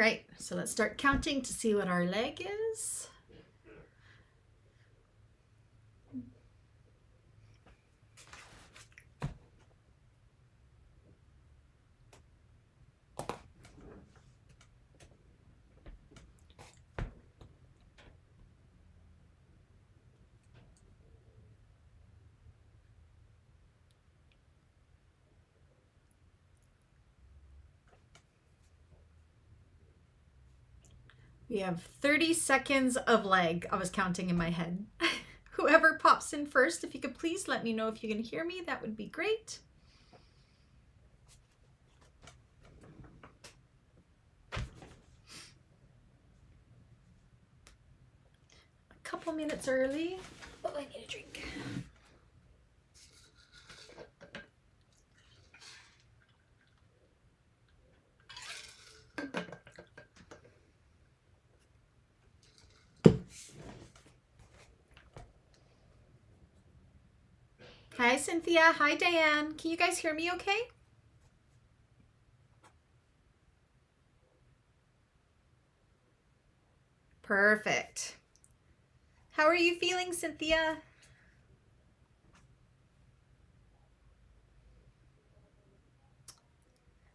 right, so let's start counting to see what our leg is. We have 30 seconds of leg. I was counting in my head. Whoever pops in first, if you could please let me know if you can hear me, that would be great. A couple minutes early. Oh, I need a drink. Hi, Cynthia. Hi, Diane. Can you guys hear me okay? Perfect. How are you feeling, Cynthia?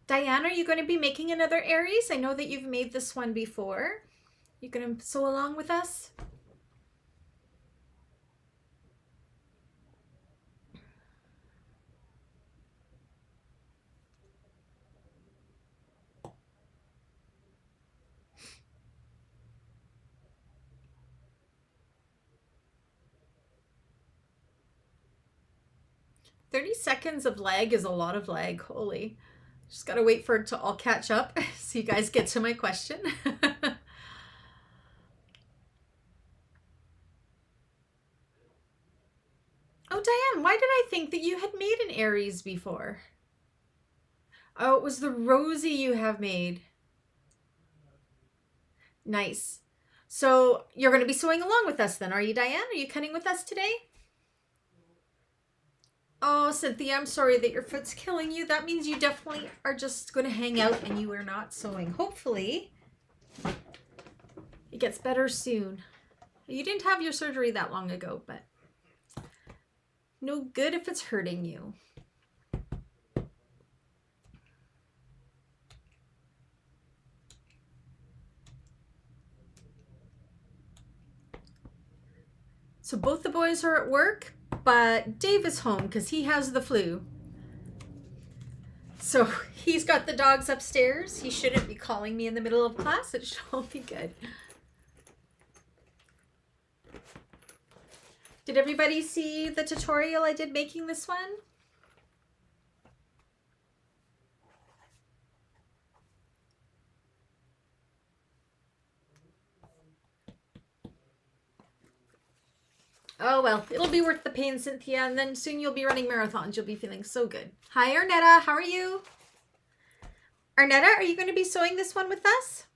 Diane, are you going to be making another Aries? I know that you've made this one before. You going to sew along with us? "30 seconds of lag is a lot of lag. Holy. Just got to wait for it to all catch up so you guys get to my question. Oh, Diane, why did I think that you had made an Aries before? Oh, it was the Rosie you have made. Nice. So you're going to be sewing along with us then, are you, Diane? Are you cutting with us today? Oh, Cynthia, I'm sorry that your foot's killing you. That means you definitely are just going to hang out and you are not sewing. Hopefully, it gets better soon. You didn't have your surgery that long ago, but no good if it's hurting you. So both the boys are at work, but Dave is home because he has the flu. So he's got the dogs upstairs. He shouldn't be calling me in the middle of class. It should all be good. Did everybody see the tutorial I did making this one? Oh, well, it'll be worth the pain, Cynthia, and then soon you'll be running marathons. You'll be feeling so good. Hi, Arnetta. How are you? Arnetta, are you going to be sewing this one with us?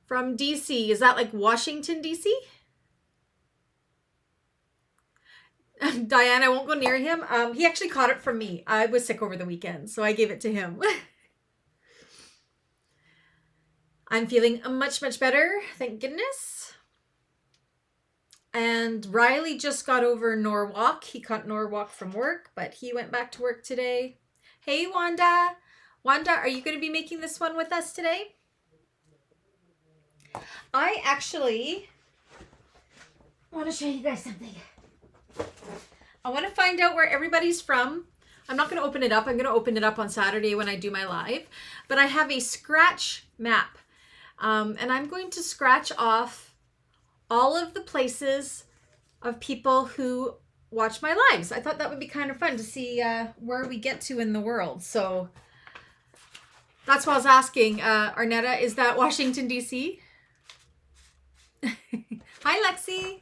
From DC. Is that like Washington, DC? Diane, I won't go near him. He actually caught it from me. I was sick over the weekend, so I gave it to him. I'm feeling much, much better, thank goodness. And Riley just got over Norwalk. He caught Norwalk from work, but he went back to work today. Hey, Wanda. Wanda, are you going to be making this one with us today? I actually want to show you guys something. I want to find out where everybody's from. I'm not going to open it up. I'm going to open it up on Saturday when I do my live. But I have a scratch map. And I'm going to scratch off all of the places of people who watch my lives. I thought that would be kind of fun to see where we get to in the world. So that's why I was asking, Arnetta, is that Washington, D.C.? Hi, Lexi.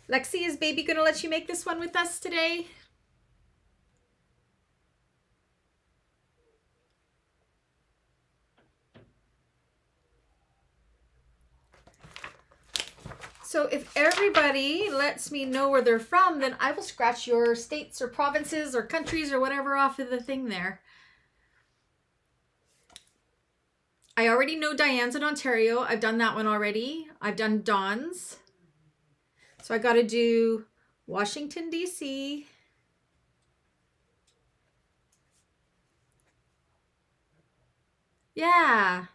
Lexi, is baby going to let you make this one with us today? So if everybody lets me know where they're from, then I will scratch your states or provinces or countries or whatever off of the thing there. I already know Diane's in Ontario. I've done that one already. I've done Dawn's. So I got to do Washington, D.C. Yeah.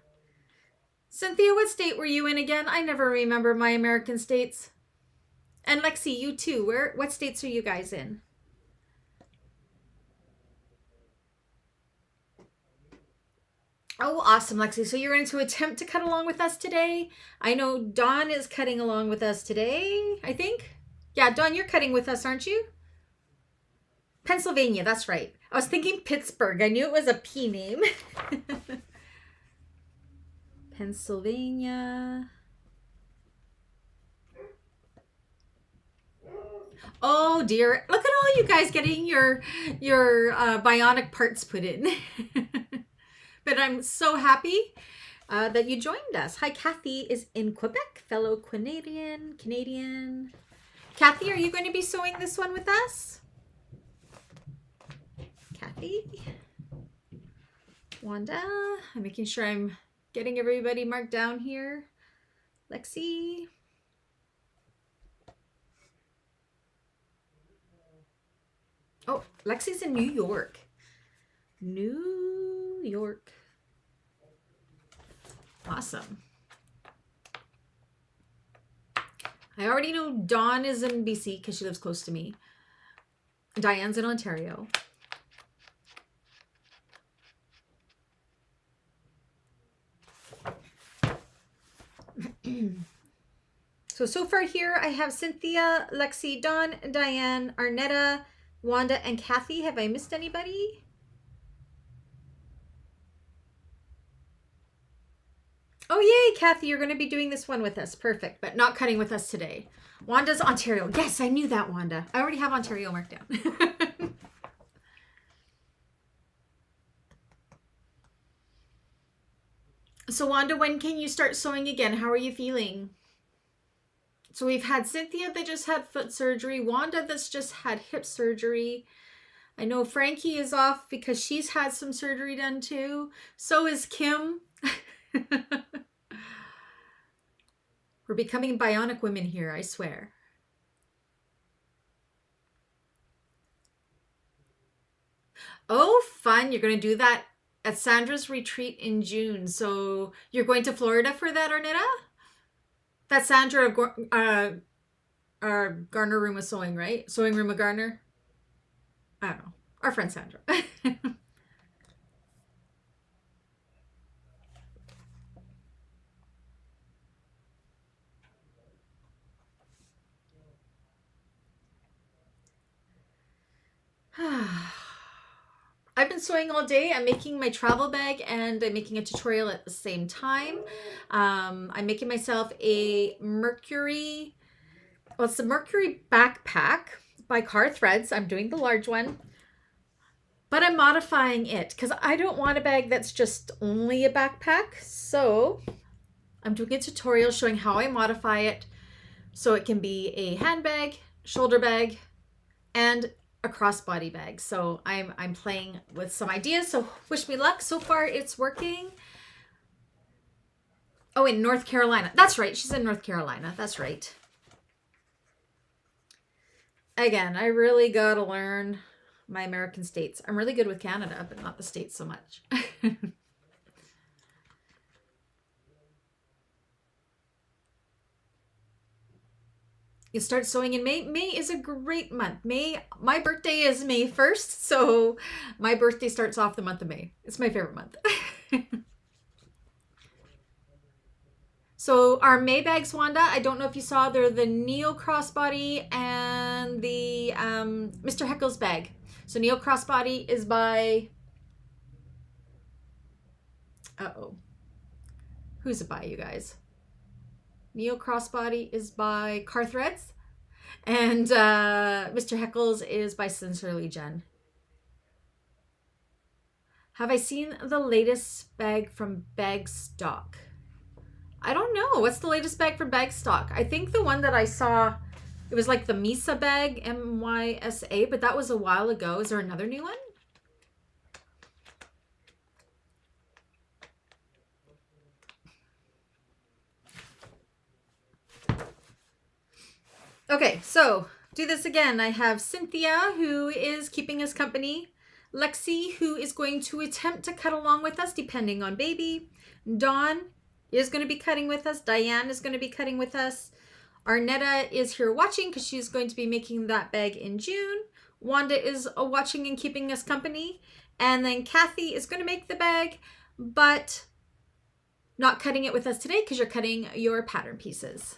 Cynthia, what state were you in again? I never remember my American states. And Lexi, you too. What states are you guys in? Oh, awesome, Lexi. So you're going to attempt to cut along with us today. I know Dawn is cutting along with us today, I think. Yeah, Dawn, you're cutting with us, aren't you? Pennsylvania, that's right. I was thinking Pittsburgh. I knew it was a P name. Pennsylvania. Oh dear. Look at all you guys getting your bionic parts put in. But I'm so happy that you joined us. Hi, Kathy is in Quebec, fellow Canadian. Kathy, are you going to be sewing this one with us? Kathy. Wanda. I'm making sure I'm getting everybody marked down here. Lexi. Oh, Lexi's in New York. New York. Awesome. I already know Dawn is in BC because she lives close to me. Diane's in Ontario. So far here I have Cynthia, Lexi, Dawn, Diane, Arnetta, Wanda, and Kathy. Have I missed anybody? Oh, yay, Kathy, you're going to be doing this one with us. Perfect, but not cutting with us today. Wanda's Ontario. Yes, I knew that, Wanda. I already have Ontario marked down. So, Wanda, when can you start sewing again? How are you feeling? So we've had Cynthia that just had foot surgery. Wanda that's just had hip surgery. I know Frankie is off because she's had some surgery done too. So is Kim. We're becoming bionic women here, I swear. Oh, fun. You're going to do that at Sandra's retreat in June. So you're going to Florida for that, Arnetta? That's Sandra of our Garner Room of Sewing, right? Sewing Room of Garner? I don't know. Our friend Sandra. I've been sewing all day. I'm making my travel bag and I'm making a tutorial at the same time. I'm making myself a Mercury, well, it's the Mercury backpack by Car Threads. I'm doing the large one, but I'm modifying it because I don't want a bag that's just only a backpack. So I'm doing a tutorial showing how I modify it so it can be a handbag, shoulder bag, and a crossbody bag. So I'm playing with some ideas. So wish me luck. So far it's working. Oh, in North Carolina. That's right. She's in North Carolina. That's right. Again, I really got to learn my American states. I'm really good with Canada, but not the states so much. You start sewing in May. May is a great month. My birthday is May 1st, so my birthday starts off the month of May. It's my favorite month. So our May bags, Wanda, I don't know if you saw, they're the Neo Crossbody and the Mr. Heckle's bag. So Neo Crossbody is by, who's it by, you guys? Neo Crossbody is by Car Threads, and Mr. Heckles is by Sincerely Jen. Have I seen the latest bag from Bag Stock? I don't know. What's the latest bag for bag stock? I think the one that I saw, it was like the Misa bag, MYSA, but that was a while ago. Is there another new one? Okay, so do this again. I have Cynthia, who is keeping us company. Luxxe, who is going to attempt to cut along with us depending on baby. Dawn is going to be cutting with us. Diane is going to be cutting with us. Arnetta is here watching because she's going to be making that bag in June. Wanda is watching and keeping us company. And then Kathy is going to make the bag, but not cutting it with us today because you're cutting your pattern pieces.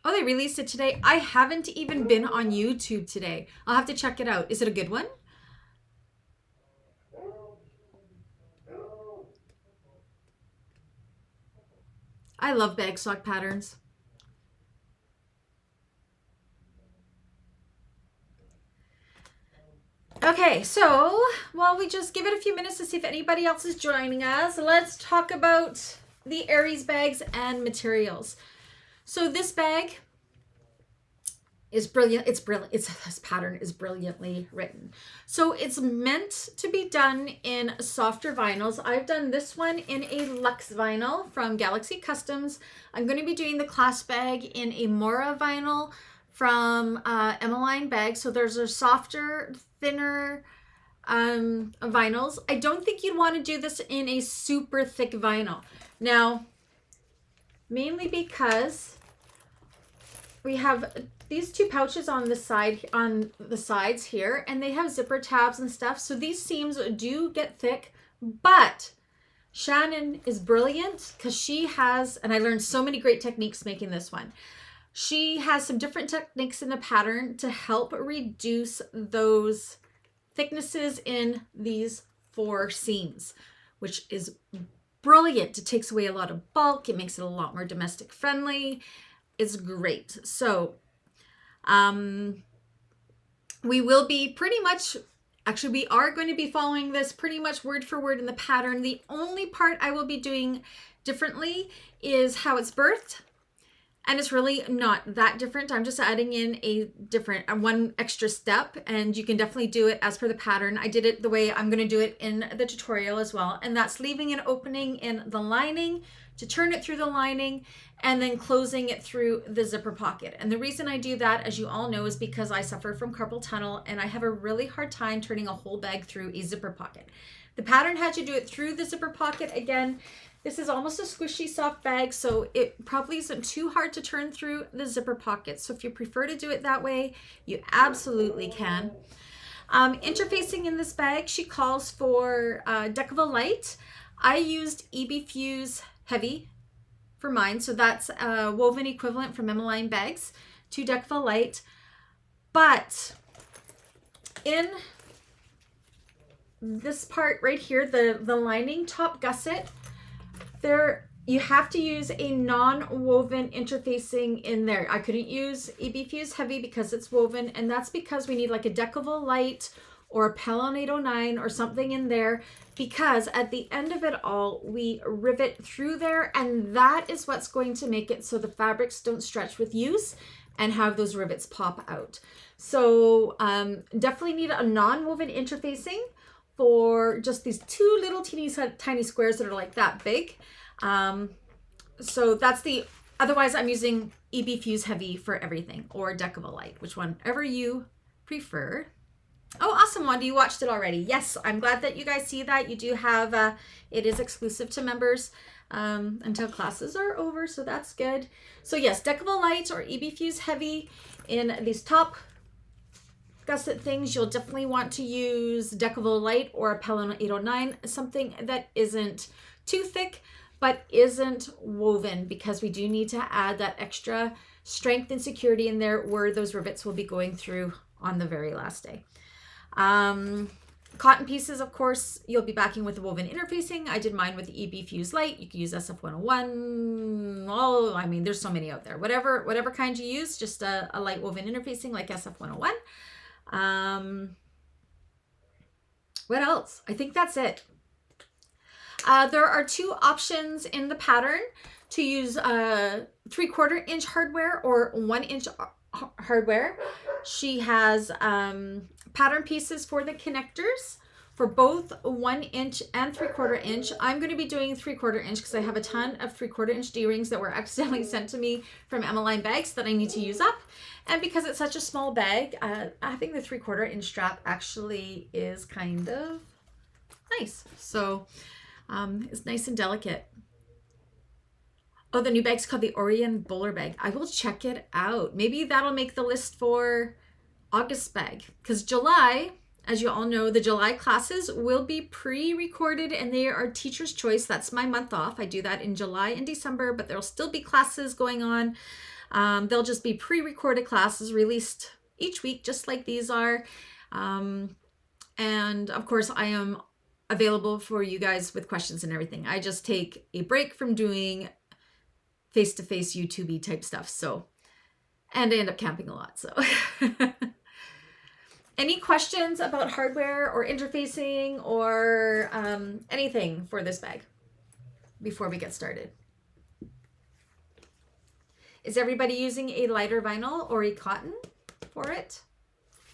Oh, they released it today. I haven't even been on YouTube today. I'll have to check it out. Is it a good one? I love bag stock patterns. Okay, so while we just give it a few minutes to see if anybody else is joining us, let's talk about the Aries bags and materials. So this bag is brilliant. It's brilliant. This pattern is brilliantly written. So it's meant to be done in softer vinyls. I've done this one in a Luxxe vinyl from Galaxy Customs. I'm going to be doing the clasp bag in a Mora vinyl from Emmeline Bag. So there's a softer, thinner vinyls. I don't think you'd want to do this in a super thick vinyl. Now, mainly because we have these two pouches on the sides here, and they have zipper tabs and stuff. So these seams do get thick, but Shannon is brilliant because she has, and I learned so many great techniques making this one. She has some different techniques in the pattern to help reduce those thicknesses in these 4 seams, which is brilliant. It takes away a lot of bulk. It makes it a lot more domestic friendly. It's great. So we will be pretty much, actually we are going to be following this pretty much word for word in the pattern. The only part I will be doing differently is how it's birthed. And it's really not that different. I'm just adding in a different, one extra step, and you can definitely do it as per the pattern. I did it the way I'm going to do it in the tutorial as well. And that's leaving an opening in the lining to turn it through the lining and then closing it through the zipper pocket. And the reason I do that, as you all know, is because I suffer from carpal tunnel and I have a really hard time turning a whole bag through a zipper pocket. The pattern had you do it through the zipper pocket. Again, this is almost a squishy soft bag, so it probably isn't too hard to turn through the zipper pocket. So if you prefer to do it that way, you absolutely can. Interfacing in this bag, she calls for Decovil Light. I used EB Fuse Heavy for mine, so that's a woven equivalent from Emmeline Bags to Decovil Light. But in this part right here, the lining top gusset, there you have to use a non-woven interfacing in there. I couldn't use EB Fuse Heavy because it's woven, and that's because we need like a Decovil Light or a Pellon 809 or something in there, because at the end of it all, we rivet through there, and that is what's going to make it so the fabrics don't stretch with use and have those rivets pop out. So definitely need a non-woven interfacing for just these 2 little tiny squares that are like that big. So that's otherwise I'm using EB Fuse Heavy for everything, or Decovil Light, whichever you prefer. Oh, awesome, Wanda, you watched it already. Yes, I'm glad that you guys see that. You do have, it is exclusive to members until classes are over, so that's good. So yes, Decovil Light or EB Fuse Heavy in these top gusset things. You'll definitely want to use Decovil Light or a Pellon 809, something that isn't too thick but isn't woven, because we do need to add that extra strength and security in there where those rivets will be going through on the very last day. Cotton pieces, of course, you'll be backing with the woven interfacing. I did mine with the EB Fuse Light. You can use SF101. Oh, I mean, there's so many out there. Whatever kind you use, just a light woven interfacing like SF101. What else? I think that's it. There are 2 options in the pattern to use 3/4 inch hardware or 1 inch hardware. She has pattern pieces for the connectors for both 1 inch and 3/4 inch. I'm going to be doing 3/4 inch because I have a ton of 3/4 inch D-rings that were accidentally sent to me from Emmeline bags that I need to use up. And because it's such a small bag, having the 3/4 inch strap actually is kind of nice. So it's nice and delicate. Oh, the new bag's called the Orion Bowler bag. I will check it out. Maybe that'll make the list for August bag, because July, as you all know, the July classes will be pre-recorded and they are teacher's choice. That's my month off. I do that in July and December, but there'll still be classes going on. They'll just be pre-recorded classes released each week, just like these are. And of course, I am available for you guys with questions and everything. I just take a break from doing face-to-face YouTube type stuff. So, and I end up camping a lot. So any questions about hardware or interfacing or anything for this bag before we get started? Is everybody using a lighter vinyl or a cotton for it?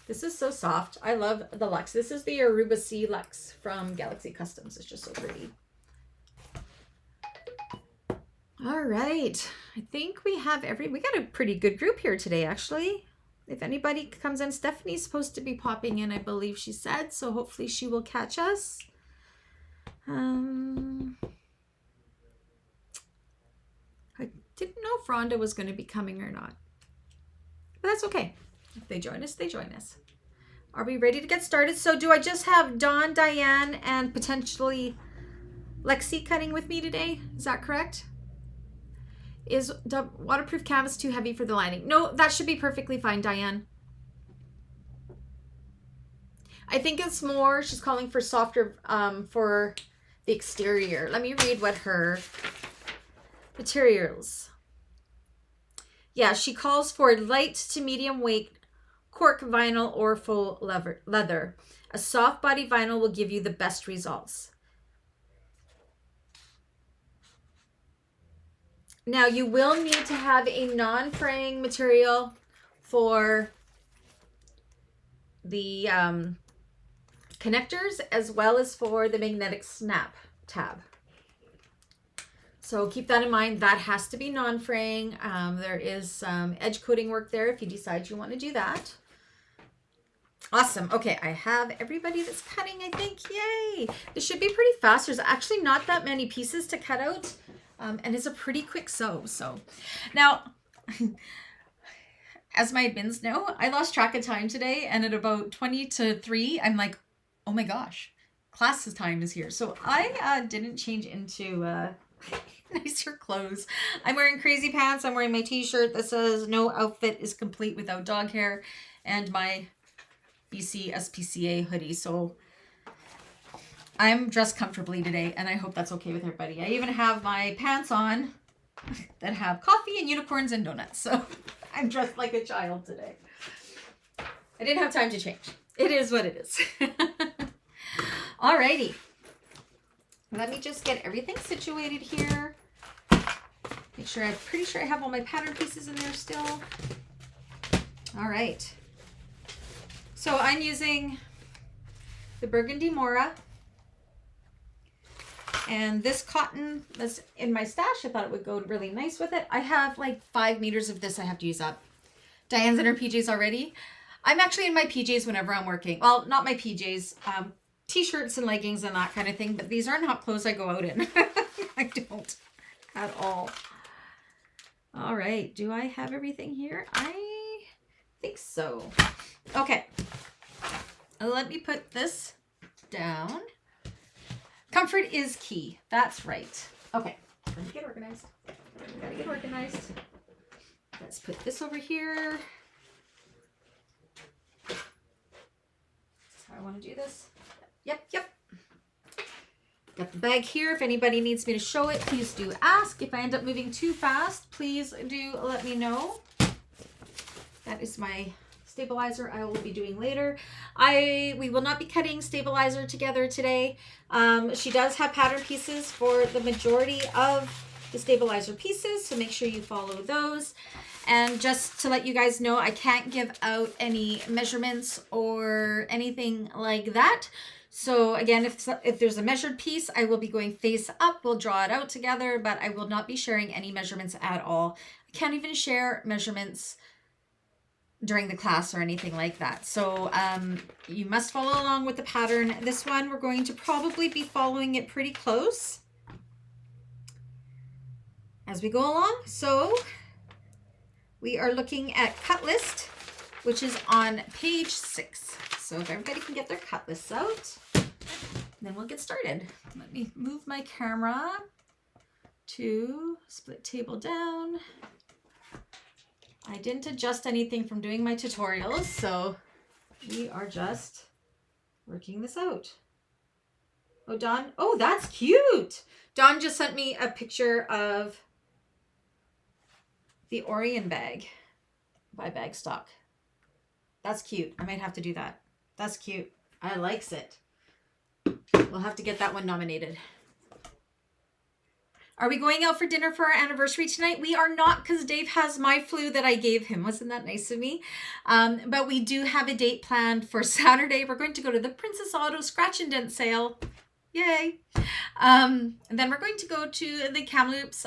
This is so soft. I love the Luxxe. This is the Aruba C Luxxe from Galaxy Customs. It's just so pretty. All right. I think we have we got a pretty good group here today, actually. If anybody comes in, Stephanie's supposed to be popping in, I believe she said. So hopefully she will catch us. I didn't know if Rhonda was going to be coming or not. But that's okay. If they join us, they join us. Are we ready to get started? So do I just have Dawn, Diane, and potentially Lexi cutting with me today? Is that correct? Is the waterproof canvas too heavy for the lining? No, that should be perfectly fine, Diane. I think it's more, she's calling for softer for the exterior. Let me read what her materials. Yeah, she calls for light to medium weight cork vinyl or faux leather. A soft body vinyl will give you the best results. Now you will need to have a non-fraying material for the connectors as well as for the magnetic snap tab. So keep that in mind. That has to be non-fraying. There is some edge coating work there if you decide you want to do that. Awesome. Okay, I have everybody that's cutting, I think. Yay! This should be pretty fast. There's actually not that many pieces to cut out. And it's a pretty quick sew. So now, as my admins know, I lost track of time today. And at about 20 to 3, I'm like, oh my gosh, class time is here. So I didn't change into nicer clothes. I'm wearing crazy pants. I'm wearing my t-shirt that says no outfit is complete without dog hair, and my BC SPCA hoodie. So I'm dressed comfortably today, and I hope that's okay with everybody. I even have my pants on that have coffee and unicorns and donuts. So I'm dressed like a child today. I didn't have time to change. It is what it is. Alrighty. Let me just get everything situated here. Make sure, I'm pretty sure I have all my pattern pieces in there still. All right. So I'm using the Burgundy Mora. And this cotton that's in my stash, I thought it would go really nice with it. I have like 5 meters of this I have to use up. Diane's in her PJs already. I'm actually in my PJs whenever I'm working. Well, not my PJs, t-shirts and leggings and that kind of thing, but these are not clothes I go out in. I don't at all. All right, do I have everything here? I think so. Okay, let me put this down. Comfort is key. That's right. Okay, let me get organized. Gotta get organized. Let's put this over here. This is how I want to do this. Yep. Got the bag here. If anybody needs me to show it, please do ask. If I end up moving too fast, please do let me know. That is my stabilizer I will be doing later. We will not be cutting stabilizer together today. She does have pattern pieces for the majority of the stabilizer pieces, so make sure you follow those. And just to let you guys know, I can't give out any measurements or anything like that. So again, if there's a measured piece, I will be going face up. We'll draw it out together, but I will not be sharing any measurements at all. I can't even share measurements during the class or anything like that. So you must follow along with the pattern. This one, we're going to probably be following it pretty close as we go along. So we are looking at cut list, which is on page 6. So if everybody can get their cut lists out, then we'll get started. Let me move my camera to split table down. I didn't adjust anything from doing my tutorials, so we are just working this out. Oh, Dawn. Oh, that's cute. Dawn just sent me a picture of the Orion bag by Bagstock. That's cute. I might have to do that. That's cute. I likes it. We'll have to get that one nominated. Are we going out for dinner for our anniversary tonight? We are not, because Dave has my flu that I gave him. Wasn't that nice of me? But we do have a date planned for Saturday. We're going to go to the Princess Auto Scratch and Dent sale. Yay. And then we're going to go to the Kamloops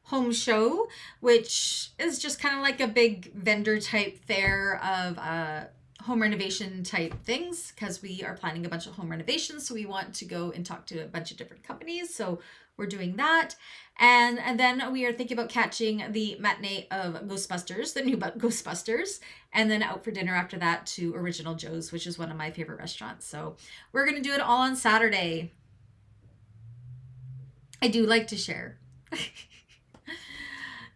home show, which is just kind of like a big vendor type fair of home renovation type things, because we are planning a bunch of home renovations. So we want to go and talk to a bunch of different companies. So we're doing that. And then we are thinking about catching the matinee of Ghostbusters, the new Ghostbusters, and then out for dinner after that to Original Joe's, which is one of my favorite restaurants. So we're going to do it all on Saturday. I do like to share.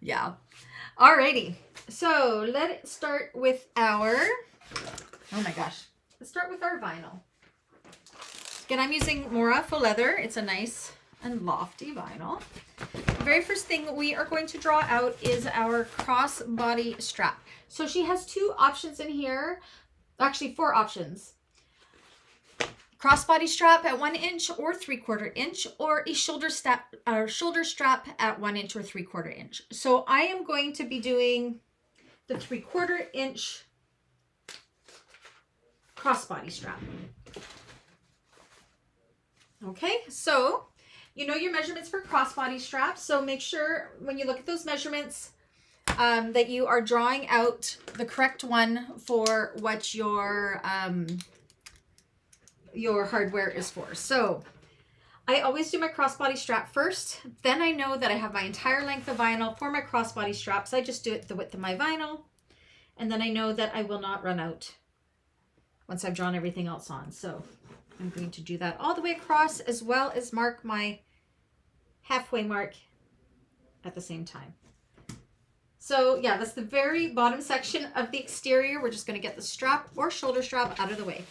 Yeah. Alrighty. So let's start with our, oh my gosh. Let's start with our vinyl. Again, I'm using Mora faux leather. It's a nice and lofty vinyl. The very first thing we are going to draw out is our crossbody strap. So she has 2 options in here. Actually, 4 options. Crossbody strap at 1 inch or 3/4 inch, or a shoulder strap at 1 inch or 3/4 inch. So I am going to be doing the 3/4 inch crossbody strap. Okay, so you know your measurements for crossbody straps. So make sure when you look at those measurements that you are drawing out the correct one for what your hardware is for. So I always do my crossbody strap first. Then I know that I have my entire length of vinyl for my crossbody straps. I just do it the width of my vinyl. And then I know that I will not run out once I've drawn everything else on. So I'm going to do that all the way across, as well as mark my halfway mark at the same time. So yeah, that's the very bottom section of the exterior. We're just going to get the strap or shoulder strap out of the way.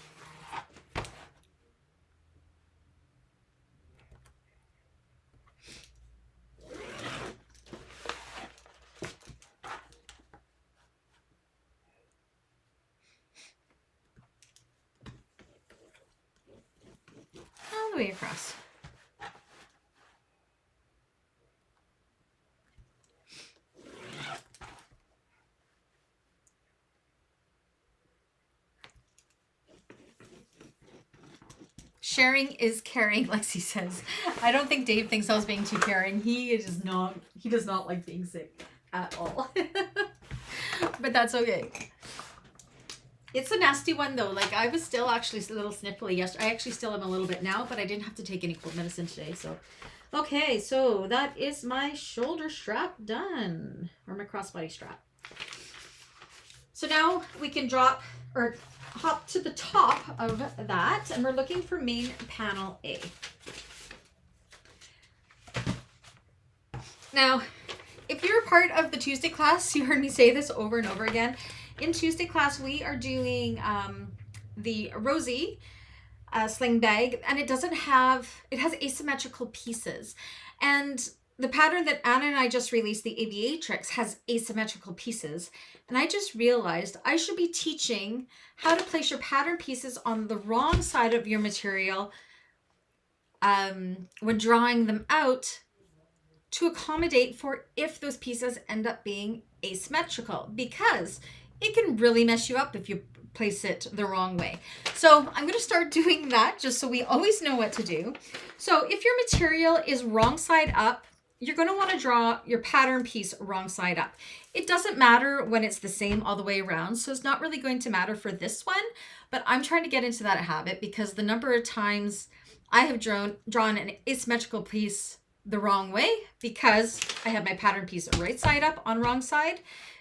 All the way across. Sharing is caring, Lexi says. I don't think Dave thinks I was being too caring. He does not like being sick at all. But that's okay. It's a nasty one though. Like, I was still actually a little sniffly yesterday. I actually still am a little bit now, but I didn't have to take any cold medicine today. So, okay, so that is my shoulder strap done, or my crossbody strap. So now we can drop or hop to the top of that, and we're looking for main panel A. Now, if you're a part of the Tuesday class, you heard me say this over and over again. In Tuesday class, we are doing the Rosie sling bag, and it has asymmetrical pieces. And the pattern that Anna and I just released, the Aviatrix, has asymmetrical pieces. And I just realized I should be teaching how to place your pattern pieces on the wrong side of your material when drawing them out, to accommodate for if those pieces end up being asymmetrical, because it can really mess you up if you place it the wrong way. So I'm going to start doing that just so we always know what to do. So if your material is wrong side up, you're going to want to draw your pattern piece wrong side up. It doesn't matter when it's the same all the way around, so it's not really going to matter for this one, but I'm trying to get into that habit because the number of times I have drawn an asymmetrical piece the wrong way because I have my pattern piece right side up on wrong side,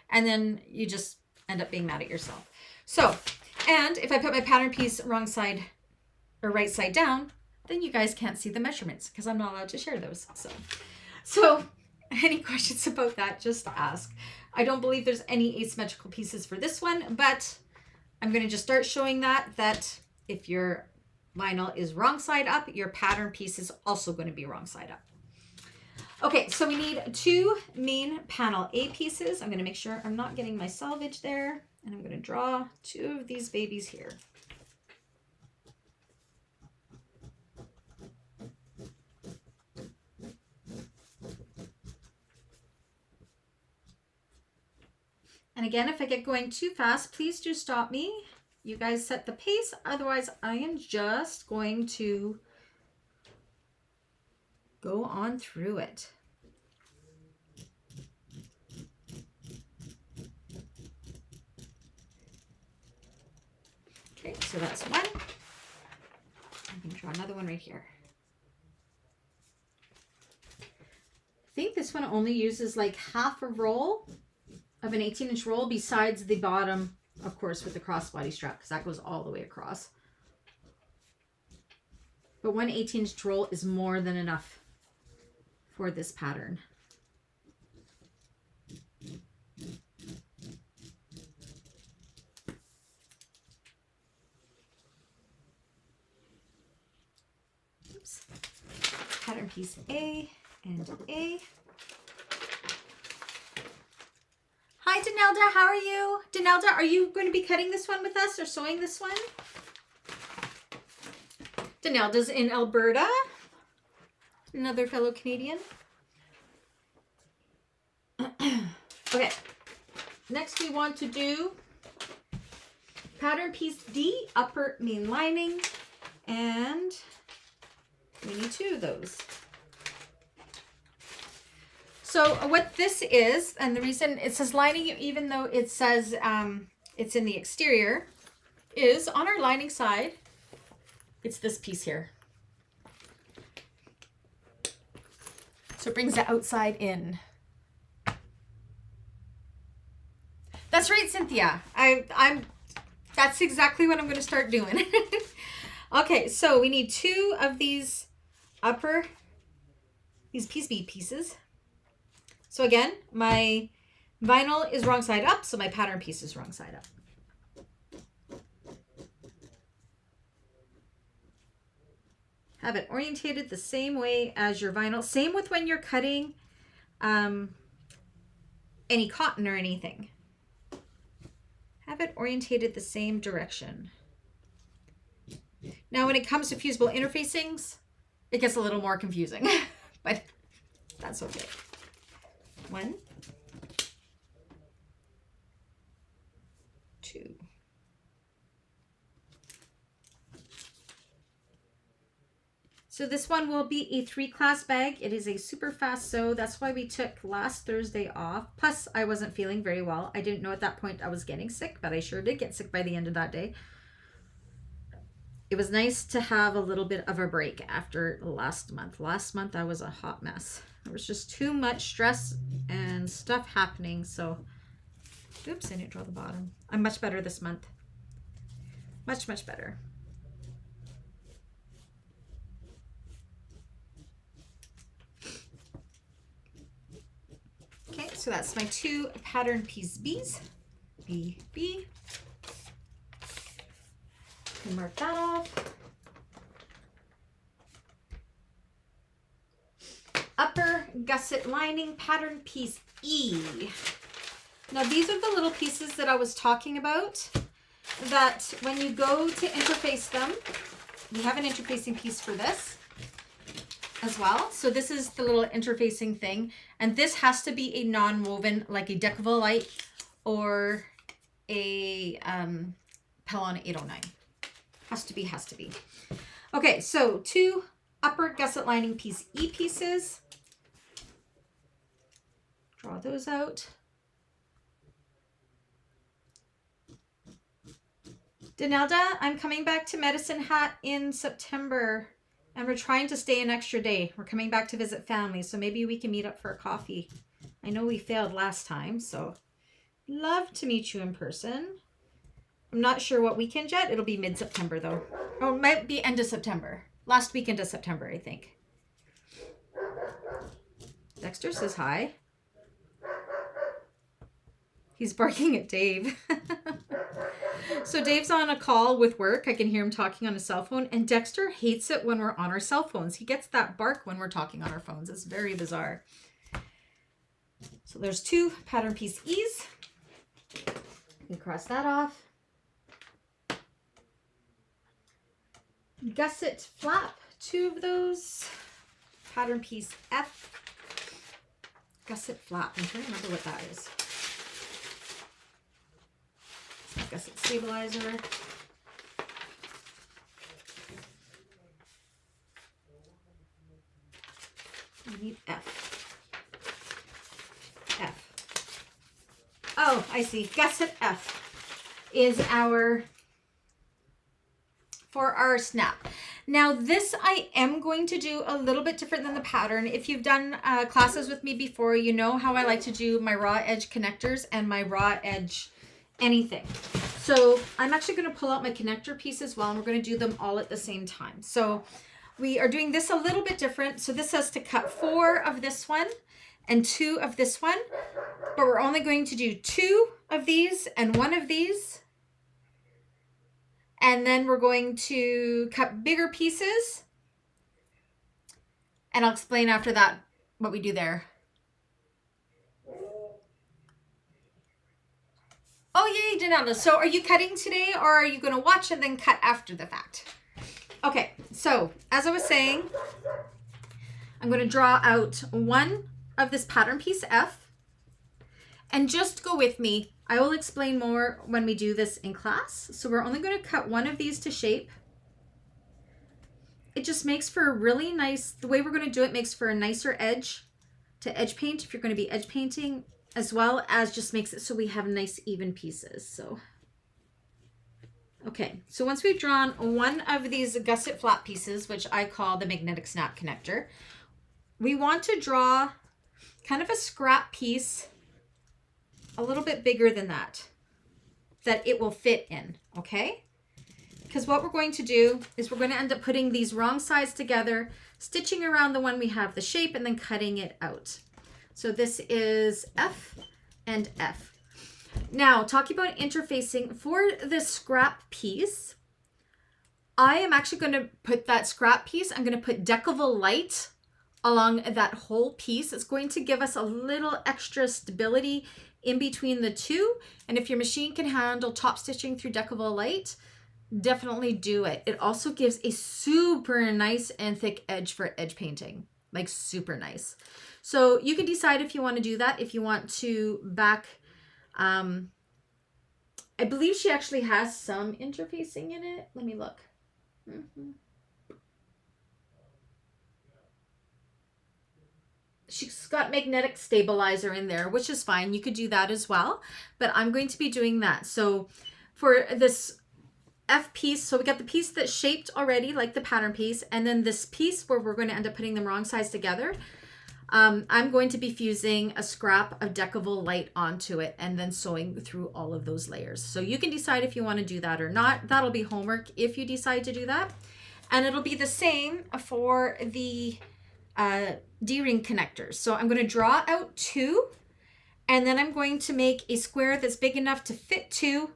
and then you just end up being mad at yourself. So, and if I put my pattern piece wrong side or right side down, then you guys can't see the measurements because I'm not allowed to share those. So any questions about that, just ask. I don't believe there's any asymmetrical pieces for this one, but I'm going to just start showing that if your vinyl is wrong side up, your pattern piece is also going to be wrong side up. Okay, so we need 2 main panel A pieces. I'm going to make sure I'm not getting my selvage there, and I'm going to draw 2 of these babies here. And again, if I get going too fast, please do stop me. You guys set the pace. Otherwise, I am just going to go on through it. Okay, so that's one. I'm going to draw another one right here. I think this one only uses like half a roll of an 18-inch roll besides the bottom, of course, with the crossbody strap, because that goes all the way across. But one 18-inch roll is more than enough for this pattern. Oops. Pattern piece A and A. Hi, Danelda, how are you? Danelda, are you going to be cutting this one with us or sewing this one? Danelda's in Alberta, another fellow Canadian. Okay, next we want to do pattern piece D, upper main lining, and we need 2 of those. So what this is, and the reason it says lining, even though it says it's in the exterior, is on our lining side, it's this piece here. So it brings the outside in. That's right, Cynthia. That's exactly what I'm going to start doing. Okay, so we need 2 of these these piece bead pieces. So again, my vinyl is wrong side up, so my pattern piece is wrong side up. Have it orientated the same way as your vinyl. Same with when you're cutting any cotton or anything. Have it orientated the same direction. Now, when it comes to fusible interfacings, it gets a little more confusing, but that's okay. 1, 2. So this one will be a 3-class bag. It is a super fast sew. That's why we took last Thursday off. Plus, I wasn't feeling very well. I didn't know at that point I was getting sick, but I sure did get sick by the end of that day. It was nice to have a little bit of a break after last month. Last month, I was a hot mess. There was just too much stress and stuff happening. So, oops, I didn't draw the bottom. I'm much better this month. Much, much better. Okay, so that's my 2 pattern piece B's. B, B. Mark that off. upper gusset lining pattern piece E. Now these are the little pieces that I was talking about, that when you go to interface them, we have an interfacing piece for this as well. So this is the little interfacing thing, and this has to be a non-woven, like a Decovil Light or a Pellon 809. Has to be. Okay, so 2 upper gusset lining piece E pieces. Draw those out. Denelda, I'm coming back to Medicine Hat in September, and we're trying to stay an extra day. We're coming back to visit family, so maybe we can meet up for a coffee. I know we failed last time, so love to meet you in person. I'm not sure what weekend yet. It'll be mid-September though. Or it might be end of September. Last weekend of September, I think. Dexter says hi. He's barking at Dave. So Dave's on a call with work. I can hear him talking on his cell phone, and Dexter hates it when we're on our cell phones. He gets that bark when we're talking on our phones. It's very bizarre. So there's 2 pattern piece E's. You can cross that off. Gusset flap, 2 of those. Pattern piece F. Gusset flap. I'm trying to remember what that is. Gusset stabilizer. We need F. F. Oh, I see. Gusset F is for our snap. Now this I am going to do a little bit different than the pattern. If you've done classes with me before, you know how I like to do my raw edge connectors and my raw edge anything. So I'm actually going to pull out my connector piece as well, and we're going to do them all at the same time. So we are doing this a little bit different. So this has to cut 4 of this one and 2 of this one, but we're only going to do 2 of these and 1 of these. And then we're going to cut bigger pieces, and I'll explain after that what we do there. Oh, yay, Janella. So are you cutting today, or are you going to watch and then cut after the fact? Okay, so as I was saying, I'm going to draw out 1 of this pattern piece F, and just go with me. I will explain more when we do this in class. So we're only going to cut 1 of these to shape. It just makes for a really nice, the way we're going to do it makes for a nicer edge to edge paint if you're going to be edge painting, as well as just makes it so we have nice even pieces. So, okay, so once we've drawn 1 of these gusset flap pieces, which I call the magnetic snap connector, we want to draw kind of a scrap piece a little bit bigger than that it will fit in, okay? Because what we're going to do is we're going to end up putting these wrong sides together, stitching around the one we have the shape, and then cutting it out. So this is F and F. Now, talking about interfacing, for this scrap piece, I am actually going to put that scrap piece, I'm going to put Decovil Light along that whole piece. It's going to give us a little extra stability in between the 2. And if your machine can handle top stitching through Decovil Light, definitely do it. It also gives a super nice and thick edge for edge painting, like super nice. So you can decide if you want to do that, if you want to back, I believe she actually has some interfacing in it. Let me look. She's got magnetic stabilizer in there, which is fine. You could do that as well, but I'm going to be doing that. So for this F piece, so we got the piece that's shaped already, like the pattern piece, and then this piece where we're going to end up putting them wrong sides together. I'm going to be fusing a scrap of Decovil Light onto it and then sewing through all of those layers. So you can decide if you want to do that or not. That'll be homework if you decide to do that. And it'll be the same for the D-ring connectors. So I'm going to draw out 2, and then I'm going to make a square that's big enough to fit 2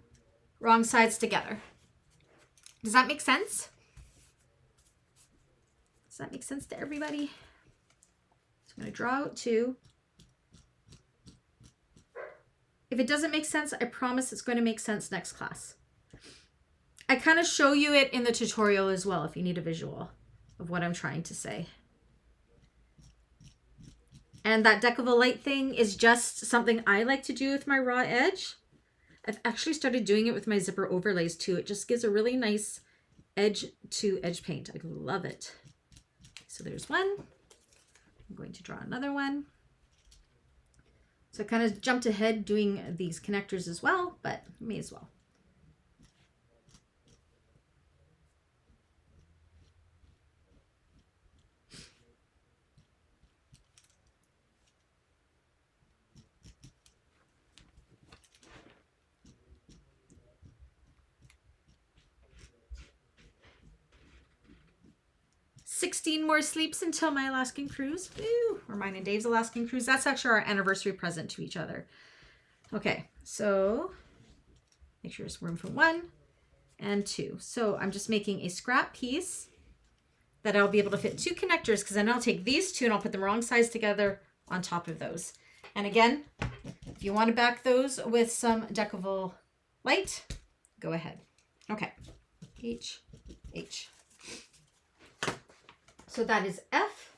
wrong sides together. Does that make sense? Does that make sense to everybody? So I'm going to draw out 2. If it doesn't make sense, I promise it's going to make sense next class. I kind of show you it in the tutorial as well if you need a visual of what I'm trying to say. And that Decovil Light thing is just something I like to do with my raw edge. I've actually started doing it with my zipper overlays too. It just gives a really nice edge to edge paint. I love it. So there's one. I'm going to draw another one. So I kind of jumped ahead doing these connectors as well, but may as well. "16 more sleeps until my Alaskan cruise." Woo! Or mine and Dave's Alaskan cruise. That's actually our anniversary present to each other. Okay, so make sure there's room for 1 and 2. So I'm just making a scrap piece that I'll be able to fit 2 connectors, because then I'll take these 2 and I'll put them wrong size together on top of those. And again, if you want to back those with some Decovil Light, go ahead. Okay, H, H. So that is F.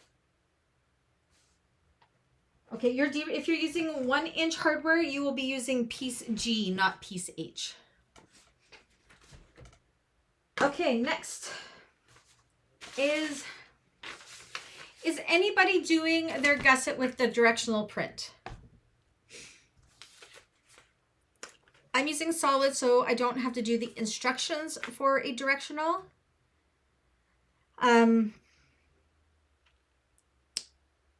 Okay, if you're using 1-inch hardware, you will be using piece G, not piece H. Okay, next is anybody doing their gusset with the directional print? I'm using solid, so I don't have to do the instructions for a directional.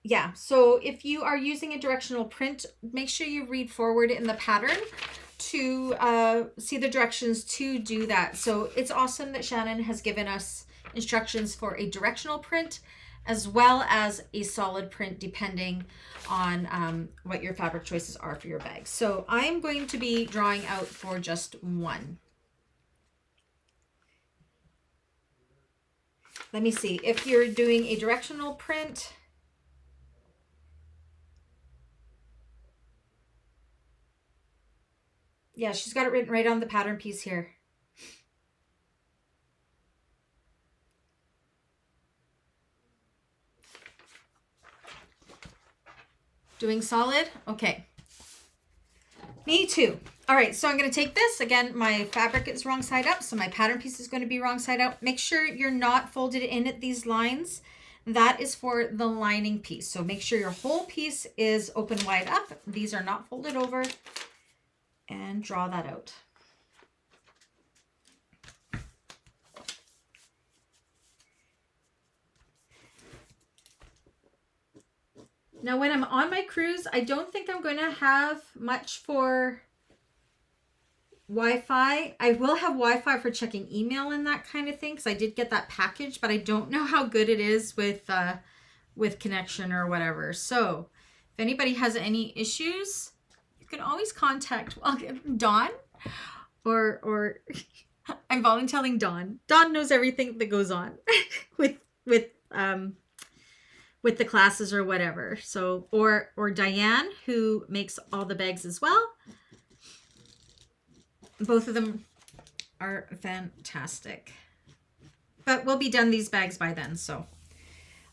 Yeah, so if you are using a directional print, make sure you read forward in the pattern to see the directions to do that. So it's awesome that Shannon has given us instructions for a directional print as well as a solid print, depending on what your fabric choices are for your bag. So I'm going to be drawing out for just 1. Let me see if you're doing a directional print. Yeah, she's got it written right on the pattern piece here. Doing solid? Okay. Me too. All right, so I'm going to take this. Again, my fabric is wrong side up, so my pattern piece is going to be wrong side out. Make sure you're not folded in at these lines. That is for the lining piece. So make sure your whole piece is open wide up. These are not folded over. And draw that out. Now, when I'm on my cruise, I don't think I'm going to have much for Wi-Fi. I will have Wi-Fi for checking email and that kind of thing, because I did get that package, but I don't know how good it is with connection or whatever. So if anybody has any issues, you can always contact Dawn or I'm volunteering Dawn. Dawn knows everything that goes on with the classes or whatever. So or Diane, who makes all the bags as well. Both of them are fantastic. But we'll be done these bags by then, so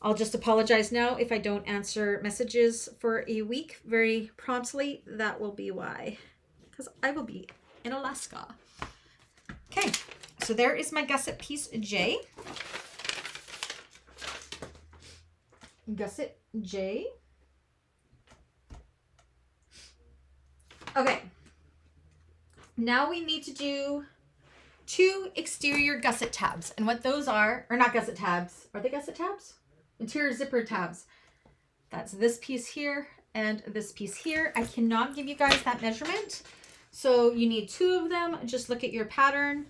I'll just apologize now if I don't answer messages for a week very promptly. That will be why, because I will be in Alaska. Okay, so there is my gusset piece J. Gusset J. Okay. Now we need to do 2 exterior gusset tabs. And what those are not gusset tabs. Are they gusset tabs? Interior zipper tabs. That's this piece here and this piece here. I cannot give you guys that measurement. So you need 2 of them. Just look at your pattern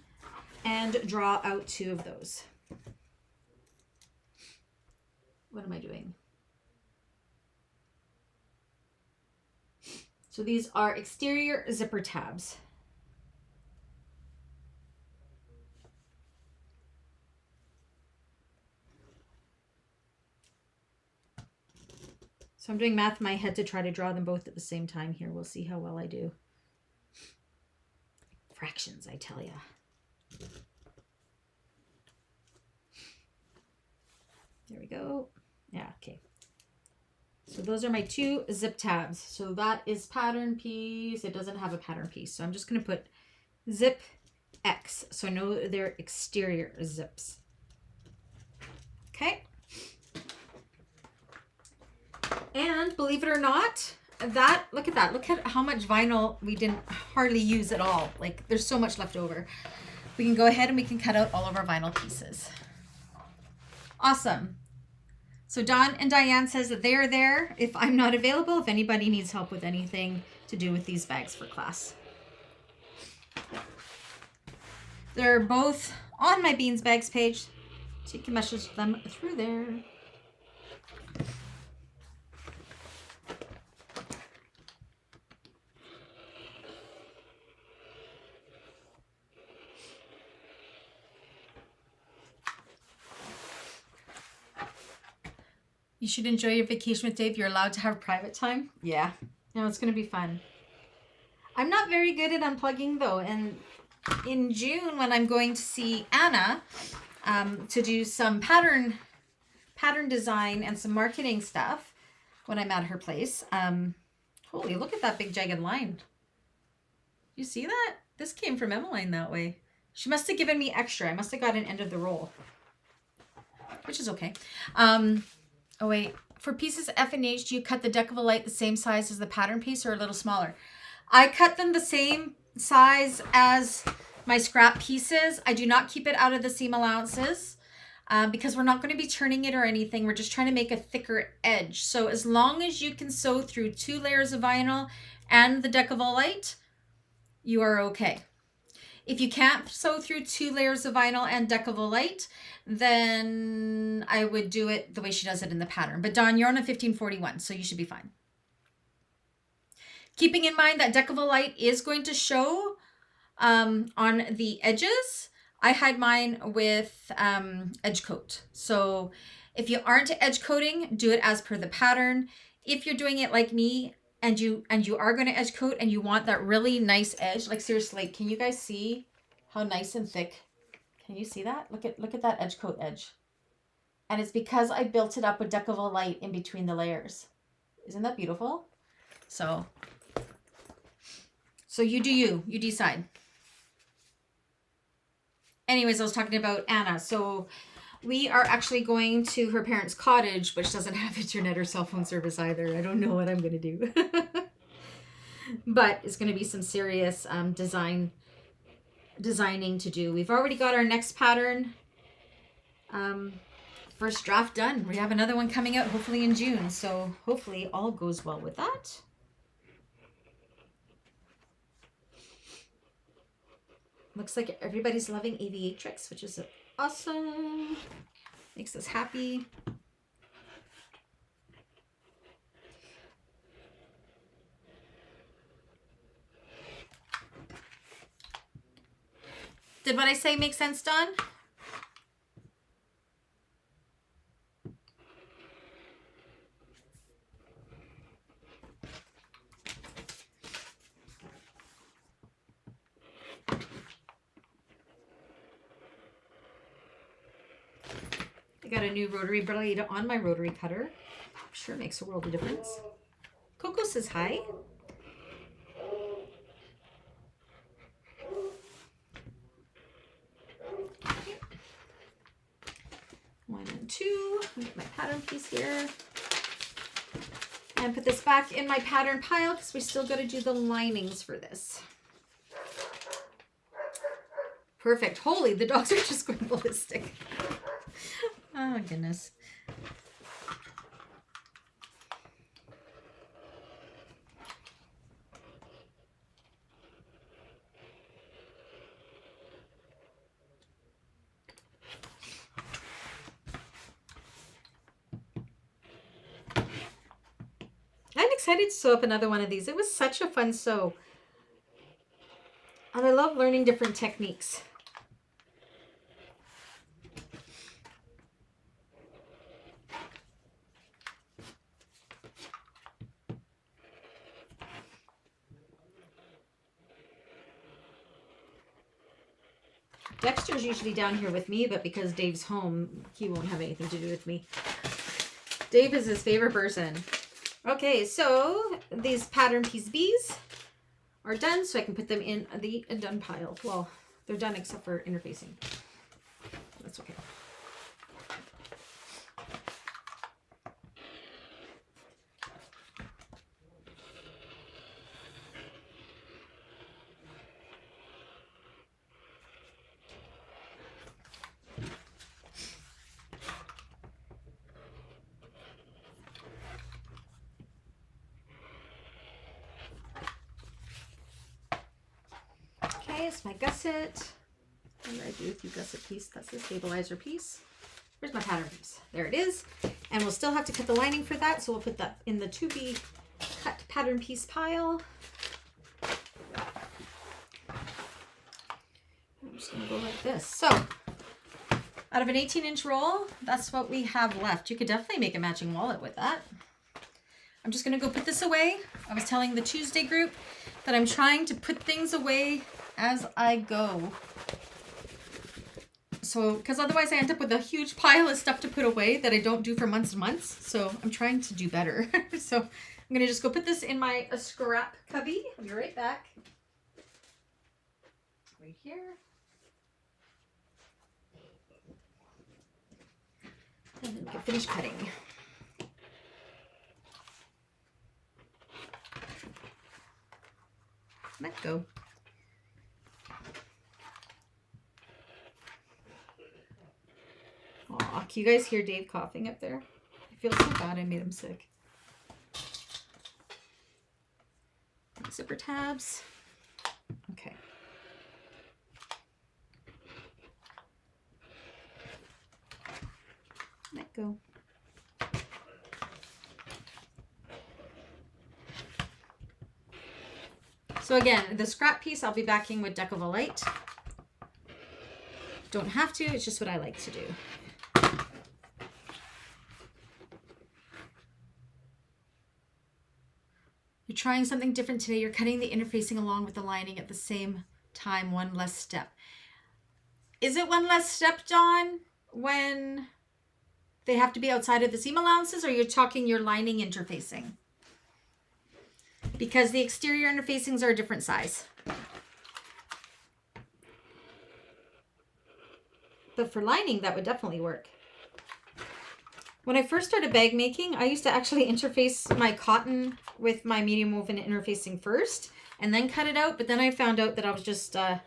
and draw out 2 of those. What am I doing? So these are exterior zipper tabs. So I'm doing math in my head to try to draw them both at the same time here. We'll see how well I do. Fractions, I tell ya. There we go. Yeah, okay. So those are my 2 zip tabs. So that is pattern piece. It doesn't have a pattern piece. So I'm just going to put zip X. So I know they're exterior zips. Okay. And believe it or not, look at that. Look at how much vinyl we didn't hardly use at all. Like there's so much left over. We can go ahead and we can cut out all of our vinyl pieces. Awesome. So Dawn and Diane says that they're there if I'm not available, if anybody needs help with anything to do with these bags for class. They're both on my Beans Bags page, so you can message them through there. You should enjoy your vacation with Dave. You're allowed to have private time. Yeah. No, it's going to be fun. I'm not very good at unplugging though. And in June, when I'm going to see Anna to do some pattern design and some marketing stuff when I'm at her place. Holy, look at that big jagged line. You see that? This came from Emmeline that way. She must have given me extra. I must have got an end of the roll, which is okay. Oh wait, for pieces F and H, do you cut the Decovil Light the same size as the pattern piece or a little smaller? I cut them the same size as my scrap pieces. I do not keep it out of the seam allowances because we're not going to be turning it or anything. We're just trying to make a thicker edge. So as long as you can sew through 2 layers of vinyl and the Decovil Light, you are okay. If you can't sew through 2 layers of vinyl and Decovil Light, then I would do it the way she does it in the pattern. But Dawn, you're on a 1541, so you should be fine. Keeping in mind that Decovil Light is going to show on the edges. I hide mine with edge coat. So if you aren't edge coating, do it as per the pattern. If you're doing it like me, and you are going to edge coat and you want that really nice edge, like seriously, can you guys see how nice and thick? Can you see that? Look at that edge coat edge. And it's because I built it up with Decovil Light in between the layers. Isn't that beautiful? So you do you decide. Anyways, I was talking about Anna. So we are actually going to her parents' cottage, which doesn't have internet or cell phone service either. I don't know what I'm going to do. But it's going to be some serious designing to do. We've already got our next pattern first draft done. We have another one coming out hopefully in June. So hopefully all goes well with that. Looks like everybody's loving Aviatrix, which is awesome. Makes us happy. Did what I say make sense, Dawn? I got a new rotary blade on my rotary cutter. I'm sure it makes a world of difference. Coco says hi. One and two. Get my pattern piece here. And put this back in my pattern pile because we still got to do the linings for this. Perfect. Holy, the dogs are just going ballistic. Oh, goodness. I'm excited to sew up another one of these. It was such a fun sew. And I love learning different techniques. Dexter's usually down here with me, but because Dave's home, he won't have anything to do with me. Dave is his favorite person. Okay, so these pattern piece bees are done, so I can put them in the done pile. Well, they're done except for interfacing. That's okay. Okay, it's my gusset. What did I do with you, gusset piece? That's the stabilizer piece. Where's my pattern piece? There it is. And we'll still have to cut the lining for that, so we'll put that in the to be cut pattern piece pile. I'm just gonna go like this. So out of an 18-inch roll, that's what we have left. You could definitely make a matching wallet with that. I'm just gonna go put this away. I was telling the Tuesday group that I'm trying to put things away as I go. So, because otherwise I end up with a huge pile of stuff to put away that I don't do for months and months. So I'm trying to do better. So I'm going to just go put this in my scrap cubby. I'll be right back. Right here. And then we can finish cutting. Let go. Aw, can you guys hear Dave coughing up there? I feel so bad I made him sick. Zipper tabs. Okay. Let go. So again, the scrap piece I'll be backing with Decovil Light. Don't have to, it's just what I like to do. You're trying something different today. You're cutting the interfacing along with the lining at the same time, one less step. Is it one less step, Dawn, when they have to be outside of the seam allowances, or you're talking your lining interfacing? Because the exterior interfacings are a different size. But for lining, that would definitely work. When I first started bag making, I used to actually interface my cotton with my medium woven interfacing first and then cut it out. But then I found out that I was just, I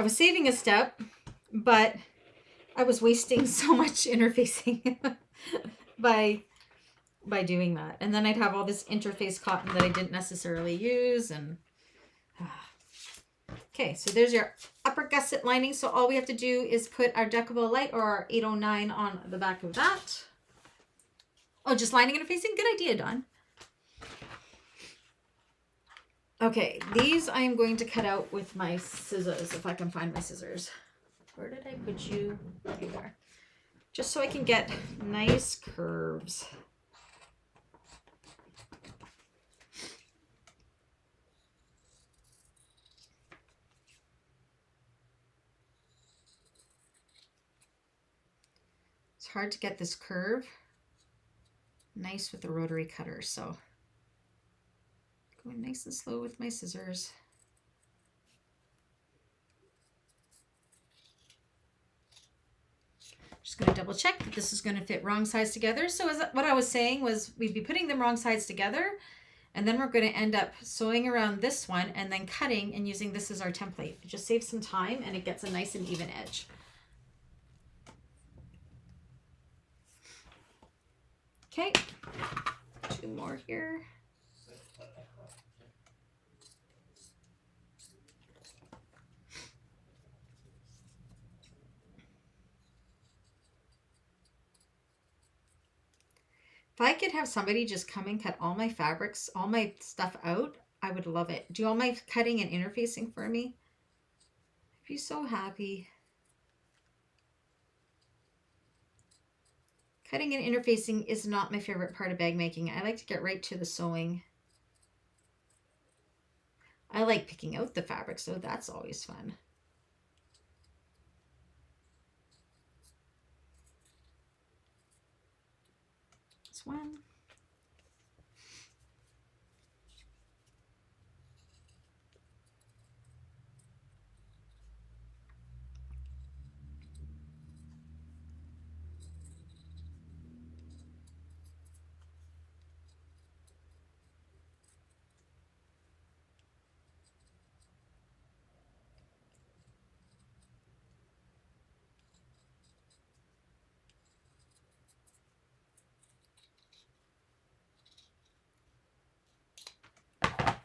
was saving a step, but I was wasting so much interfacing by doing that. And then I'd have all this interface cotton that I didn't necessarily use. And okay, so there's your upper gusset lining. So all we have to do is put our Decovil Light or our 809 on the back of that. Oh, just lining interfacing? Good idea, Dawn. Okay, these I am going to cut out with my scissors, if I can find my scissors. Where did I put you? Right there. Just so I can get nice curves. It's hard to get this curve nice with the rotary cutter, so going nice and slow with my scissors. Just going to double check that this is going to fit wrong sides together. So what I was saying was we'd be putting them wrong sides together, and then we're going to end up sewing around this one and then cutting and using this as our template. It just saves some time and it gets a nice and even edge. Okay, 2 more here. If I could have somebody just come and cut all my fabrics, all my stuff out, I would love it. Do all my cutting and interfacing for me. I'd be so happy. Cutting and interfacing is not my favorite part of bag making. I like to get right to the sewing. I like picking out the fabric, so that's always fun. one.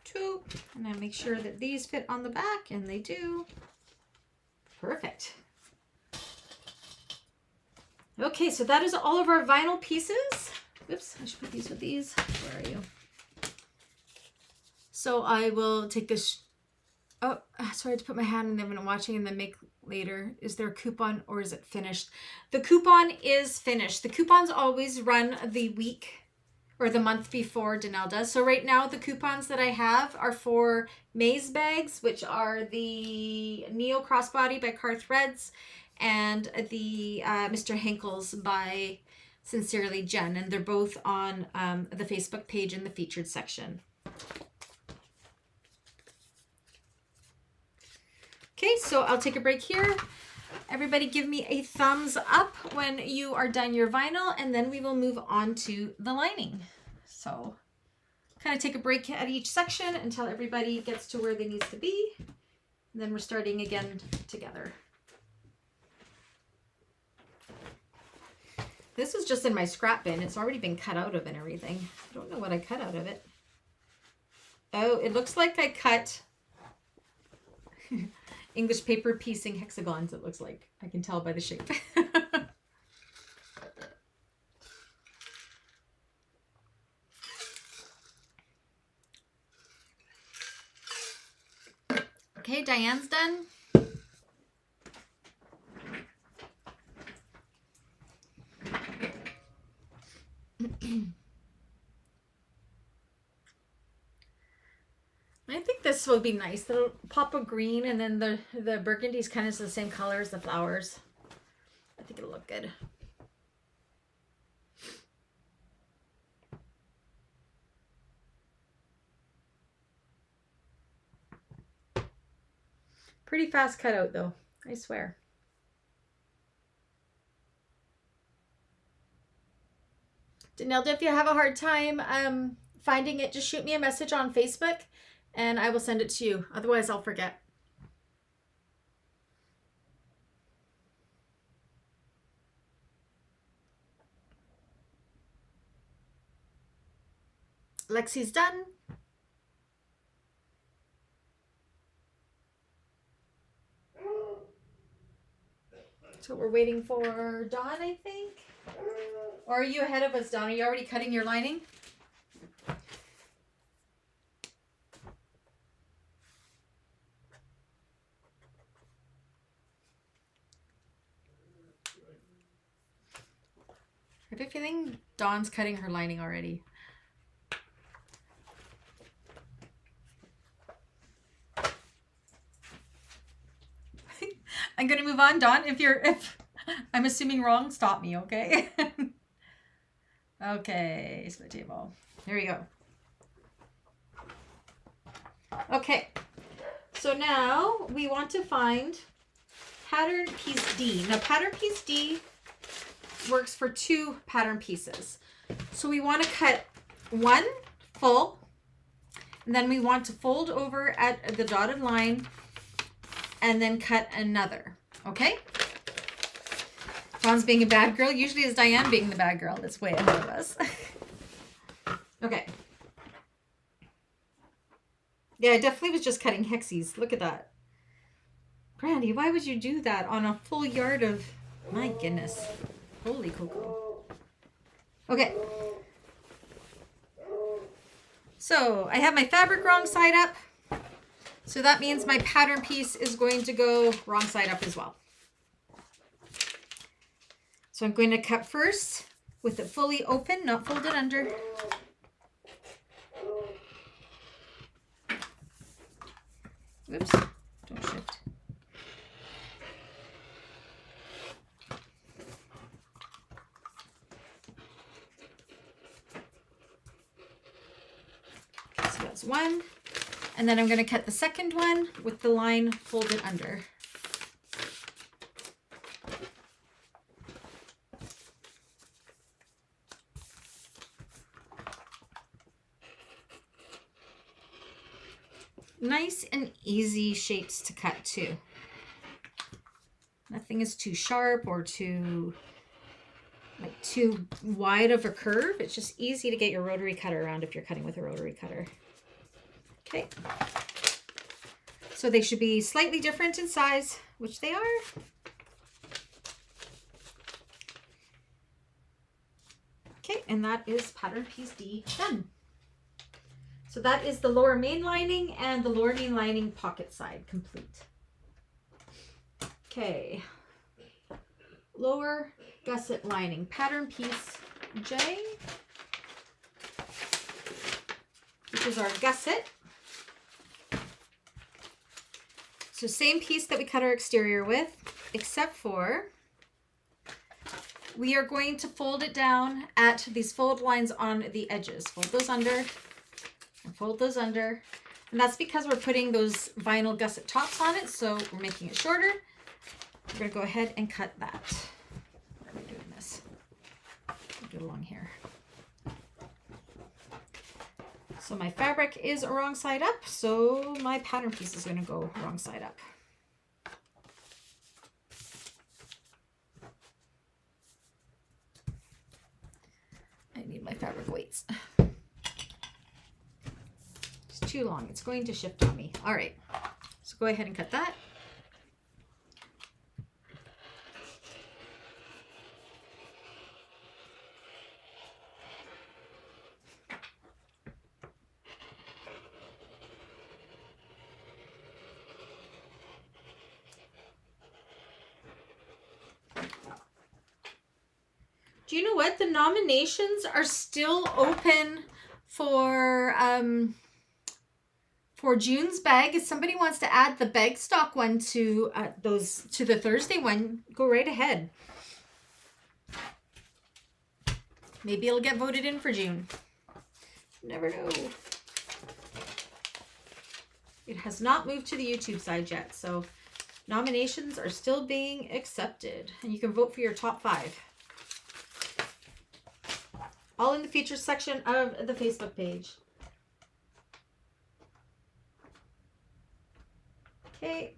Two, and I make sure that these fit on the back, and they do. Perfect. Okay, so that is all of our vinyl pieces. Oops, I should put these with these. Where are you? So I will take this. Oh, sorry to put my hand in there when I'm watching and then make later. Is there a coupon or is it finished? The coupon is finished. The coupons always run the week or the month before Danelle does. So right now the coupons that I have are for maze bags, which are the Neo Crossbody by Car Threads and the Mr. Henkel's by Sincerely Jen. And they're both on the Facebook page in the featured section. Okay, so I'll take a break here. Everybody give me a thumbs up when you are done your vinyl, and then we will move on to the lining. So kind of take a break at each section until everybody gets to where they need to be. And then we're starting again together. This is just in my scrap bin. It's already been cut out of and everything. I don't know what I cut out of it. Oh, it looks like I cut English paper piecing hexagons, it looks like. I can tell by the shape. Okay, Diane's done. I think this will be nice. It'll pop a green, and then the burgundy is kind of the same color as the flowers. I think it'll look good. Pretty fast cutout though, I swear. Danelle, if you have a hard time finding it, just shoot me a message on Facebook and I will send it to you. Otherwise, I'll forget. Lexi's done. So we're waiting for Dawn, I think. Or are you ahead of us, Dawn? Are you already cutting your lining? I have a feeling Dawn's cutting her lining already. I'm gonna move on, Dawn. If I'm assuming wrong, stop me, okay? Okay, split table. Here we go. Okay, so now we want to find pattern piece D. Now pattern piece D works for 2 pattern pieces. So we want to cut one full, and then we want to fold over at the dotted line and then cut another, okay? Dawn's being a bad girl. Usually it's Diane being the bad girl that's way ahead of us. Okay. Yeah, I definitely was just cutting hexies. Look at that. Brandy, why would you do that on a full yard of... My goodness. Holy cocoa. Okay. So I have my fabric wrong side up. So that means my pattern piece is going to go wrong side up as well. So I'm going to cut first with it fully open, not folded under. Oops, don't shift. There's one. And then I'm going to cut the second one with the line folded under. Nice and easy shapes to cut too. Nothing is too sharp or too wide of a curve. It's just easy to get your rotary cutter around if you're cutting with a rotary cutter. Okay. So they should be slightly different in size, which they are. Okay, and that is pattern piece D done. So that is the lower main lining and the lower main lining pocket side complete. Okay, lower gusset lining, pattern piece J, which is our gusset. So same piece that we cut our exterior with, except for we are going to fold it down at these fold lines on the edges. Fold those under and fold those under. And that's because we're putting those vinyl gusset tops on it, so we're making it shorter. We're going to go ahead and cut that. Where am I doing this? I'll do it along here. So my fabric is wrong side up, so my pattern piece is going to go wrong side up. I need my fabric weights. It's too long. It's going to shift on me. All right, so go ahead and cut that. Do you know what? The nominations are still open for June's bag. If somebody wants to add the bag stock one to the Thursday one, go right ahead. Maybe it'll get voted in for June. Never know. It has not moved to the YouTube side yet, so nominations are still being accepted, and you can vote for your top 5. All in the features section of the Facebook page. Okay.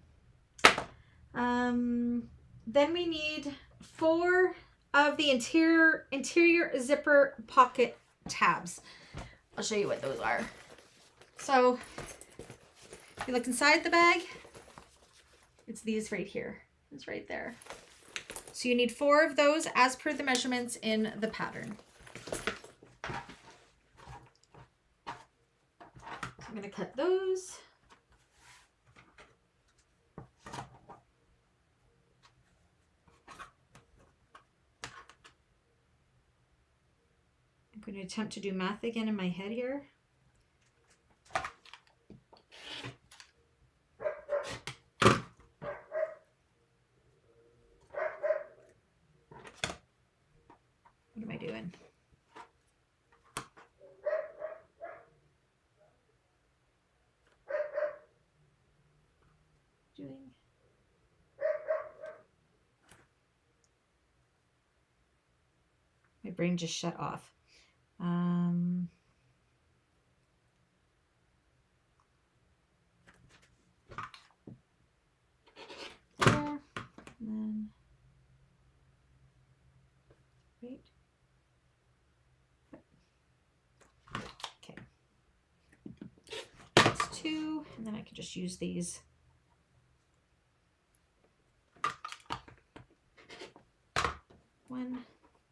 Then we need 4 of the interior zipper pocket tabs. I'll show you what those are. So if you look inside the bag, it's these right here. It's right there. So you need 4 of those as per the measurements in the pattern. I'm going to cut those. I'm going to attempt to do math again in my head here. What am I doing? My brain just shut off. There, and then wait. Okay. That's 2, and then I can just use these.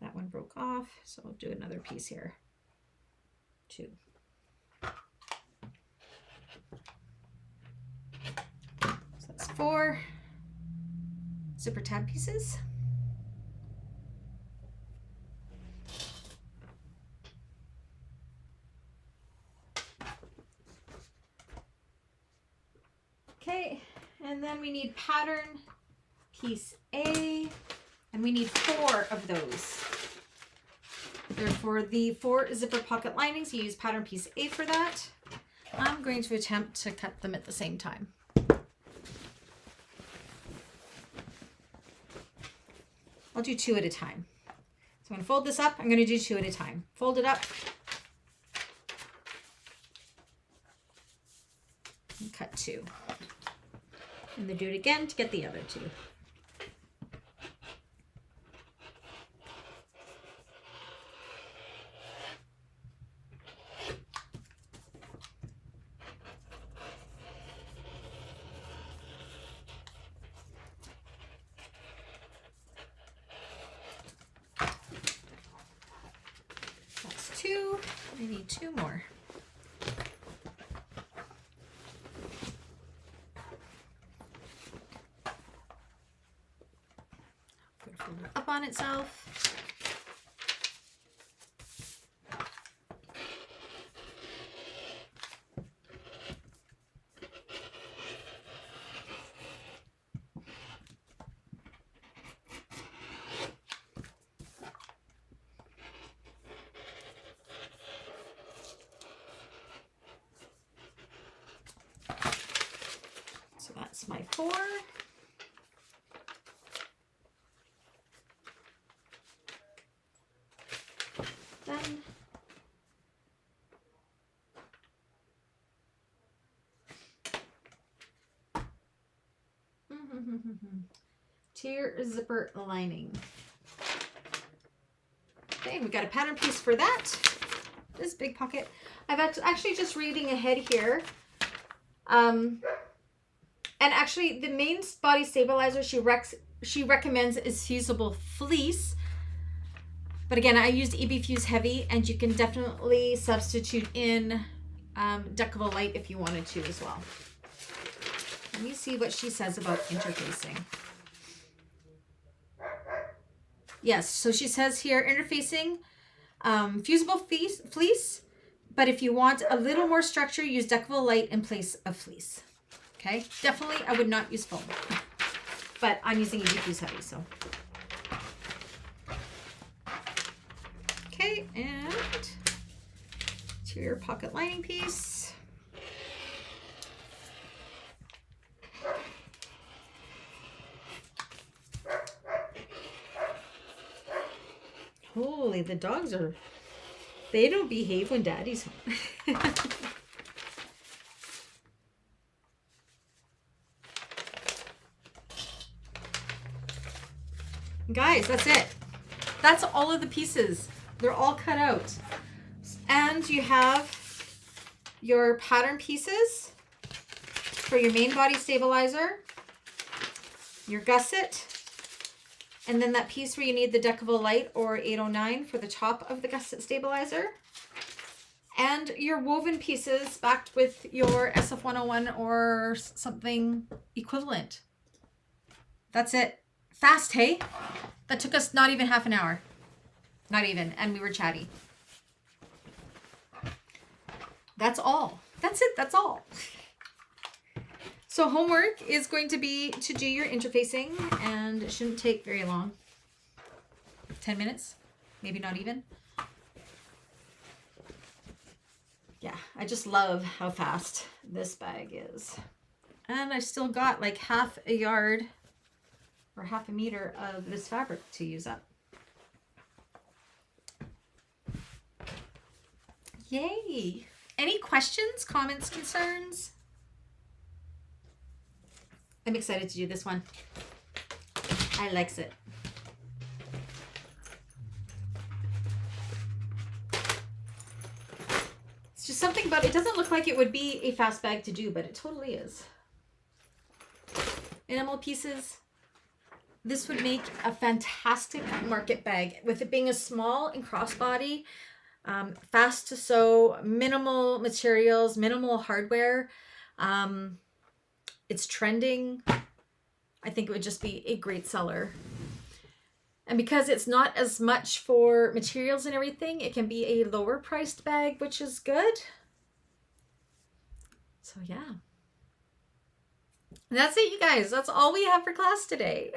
That one broke off, so I'll do another piece here. 2. So that's 4 zipper tab pieces. Okay, and then we need pattern piece A. And we need 4 of those. They're for the 4 zipper pocket linings. You use pattern piece A for that. I'm going to attempt to cut them at the same time. I'll do 2 at a time. So I'm going to fold this up. I'm going to do 2 at a time. Fold it up. And cut 2. And then do it again to get the other 2. That's 2. I need 2 more. Fold it up on itself. So that's my 4. Done. Tier zipper lining. Okay, we got a pattern piece for that. This big pocket. I've actually just reading ahead here. And actually the main body stabilizer she recommends is fusible fleece. But again, I used EB Fuse Heavy, and you can definitely substitute in Decovil Light if you wanted to as well. Let me see what she says about interfacing. Yes, so she says here, interfacing, fusible fleece, but if you want a little more structure, use Decovil Light in place of fleece. Okay, definitely I would not use foam, but I'm using EB Fuse Heavy, so. Okay, and interior pocket lining piece. Holy, the dogs they don't behave when Daddy's home. Guys, that's it. That's all of the pieces. They're all cut out. And you have your pattern pieces for your main body stabilizer, your gusset, and then that piece where you need the Decovil Light or 809 for the top of the gusset stabilizer, and your woven pieces backed with your SF101 or something equivalent. That's it. Fast, hey? That took us not even half an hour. Not even, and we were chatty. That's all. That's it, that's all. So homework is going to be to do your interfacing, and it shouldn't take very long. 10 minutes, maybe not even. Yeah, I just love how fast this bag is. And I still got like half a yard or half a meter of this fabric to use up. Yay! Any questions, comments, concerns? I'm excited to do this one. I likes it. It's just something about it. It doesn't look like it would be a fast bag to do, but it totally is. Enamel pieces. This would make a fantastic market bag with it being a small and crossbody. Fast to sew, minimal materials, minimal hardware. It's trending. I think it would just be a great seller. And because it's not as much for materials and everything, it can be a lower priced bag, which is good. So yeah. And that's it, you guys. That's all we have for class today.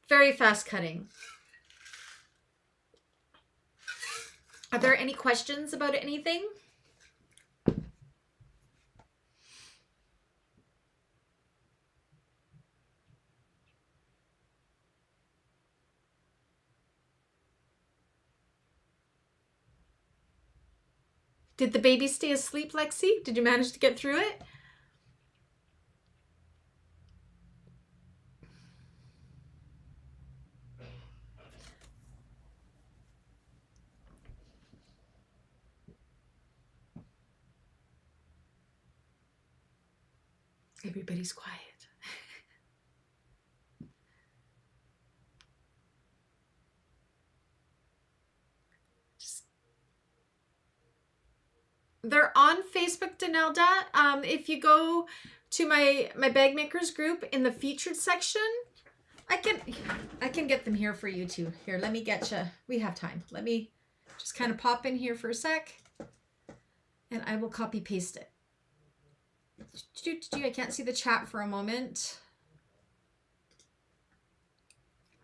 Very fast cutting. Are there any questions about anything? Did the baby stay asleep, Lexi? Did you manage to get through it? Everybody's quiet. They're on Facebook, Danelda. If you go to my bagmakers group in the featured section, I can get them here for you too. Here, let me get you. We have time. Let me just kind of pop in here for a sec, and I will copy paste it. I can't see the chat for a moment.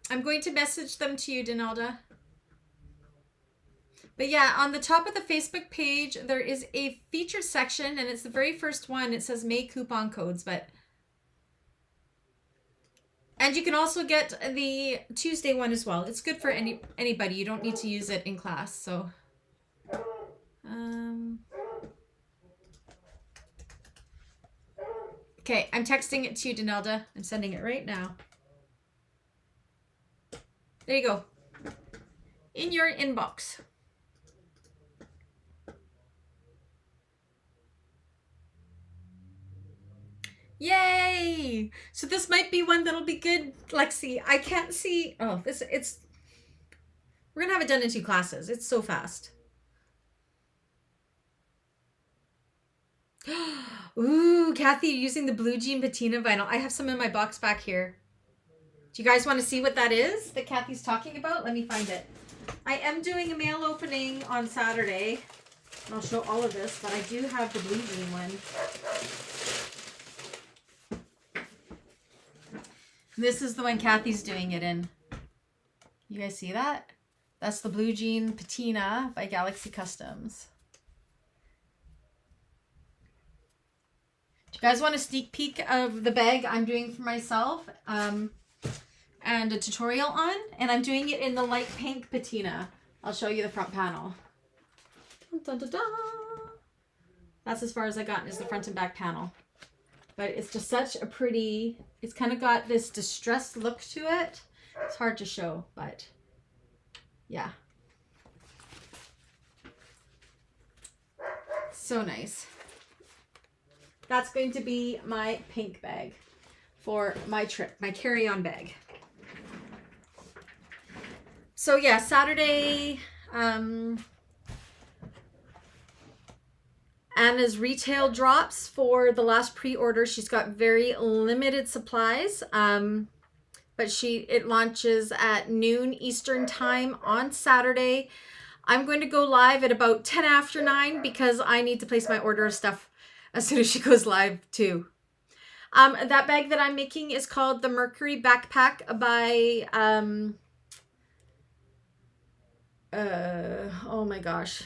I'm going to message them to you, Danelda. But yeah, on the top of the Facebook page, there is a featured section, and it's the very first one. It says May coupon codes, and you can also get the Tuesday one as well. It's good for anybody. You don't need to use it in class. So, okay, I'm texting it to you, Danelda. I'm sending it right now. There you go. In your inbox. Yay! So this might be one that'll be good, Lexi. I can't see. Oh, we're gonna have it done in 2 classes. It's so fast. Ooh, Kathy, using the blue jean patina vinyl. I have some in my box back here. Do you guys want to see what that is that Kathy's talking about? Let me find it. I am doing a mail opening on Saturday. I'll show all of this, but I do have the blue jean one. This is the one Kathy's doing it in. You guys see that? That's the blue jean patina by Galaxy Customs. Do you guys want a sneak peek of the bag I'm doing for myself and a tutorial on? And I'm doing it in the light pink patina. I'll show you the front panel. Dun, dun, dun. That's as far as I got, is the front and back panel. But it's just such a pretty, it's kind of got this distressed look to it. It's hard to show, but yeah. So nice. That's going to be my pink bag for my trip, my carry-on bag. So yeah, Saturday, Anna's retail drops for the last pre-order. She's got very limited supplies, but it launches at noon Eastern time on Saturday. I'm going to go live at about 10 after 9 because I need to place my order of stuff as soon as she goes live too. That bag that I'm making is called the Mercury Backpack by, oh my gosh.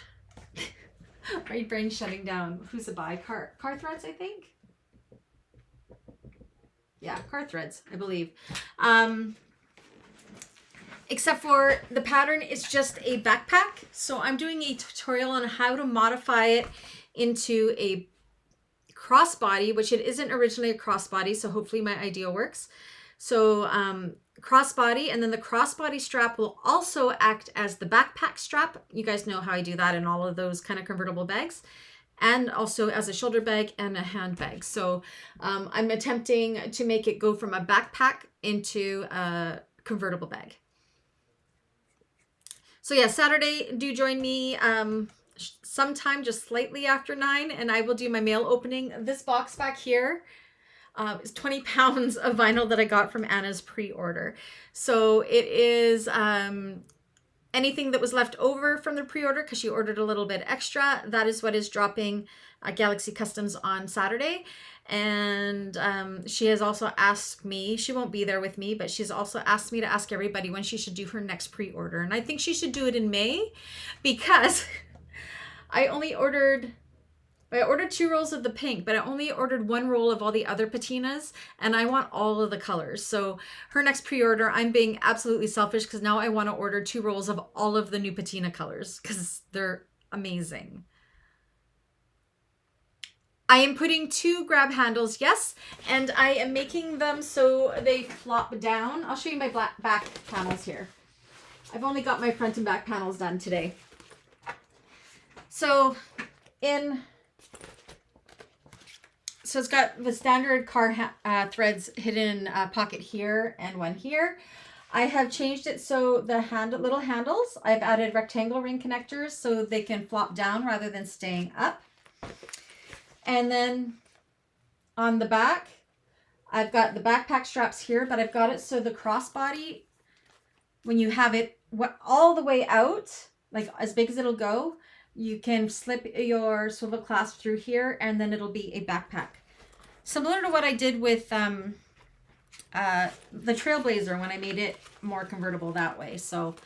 My brain's shutting down. Who's the by? Car Threads, I think. Yeah, Car Threads, I believe. Except for the pattern is just a backpack. So I'm doing a tutorial on how to modify it into a crossbody, which it isn't originally a crossbody. So hopefully my idea works. So crossbody, and then the crossbody strap will also act as the backpack strap. You guys know how I do that in all of those kind of convertible bags, and also as a shoulder bag and a handbag. So I'm attempting to make it go from a backpack into a convertible bag. So yeah, Saturday, do join me sometime just slightly after 9, and I will do my mail opening. This box back here is 20 pounds of vinyl that I got from Anna's pre-order. So it is anything that was left over from the pre-order because she ordered a little bit extra. That is what is dropping Galaxy Customs on Saturday. And she has also asked me, she won't be there with me, but she's also asked me to ask everybody when she should do her next pre-order. And I think she should do it in May, because I ordered 2 rolls of the pink, but I only ordered 1 roll of all the other patinas, and I want all of the colors. So her next pre-order, I'm being absolutely selfish, because now I want to order 2 rolls of all of the new patina colors, because they're amazing. I am putting 2 grab handles, yes, and I am making them so they flop down. I'll show you my back panels here. I've only got my front and back panels done today. So it's got the standard car threads hidden in a pocket here and one here. I have changed it so the little handles, I've added rectangle ring connectors so they can flop down rather than staying up. And then on the back, I've got the backpack straps here, but I've got it so the crossbody, when you have it all the way out, like as big as it'll go, you can slip your swivel clasp through here, and then it'll be a backpack. Similar to what I did with the Trailblazer when I made it more convertible that way. So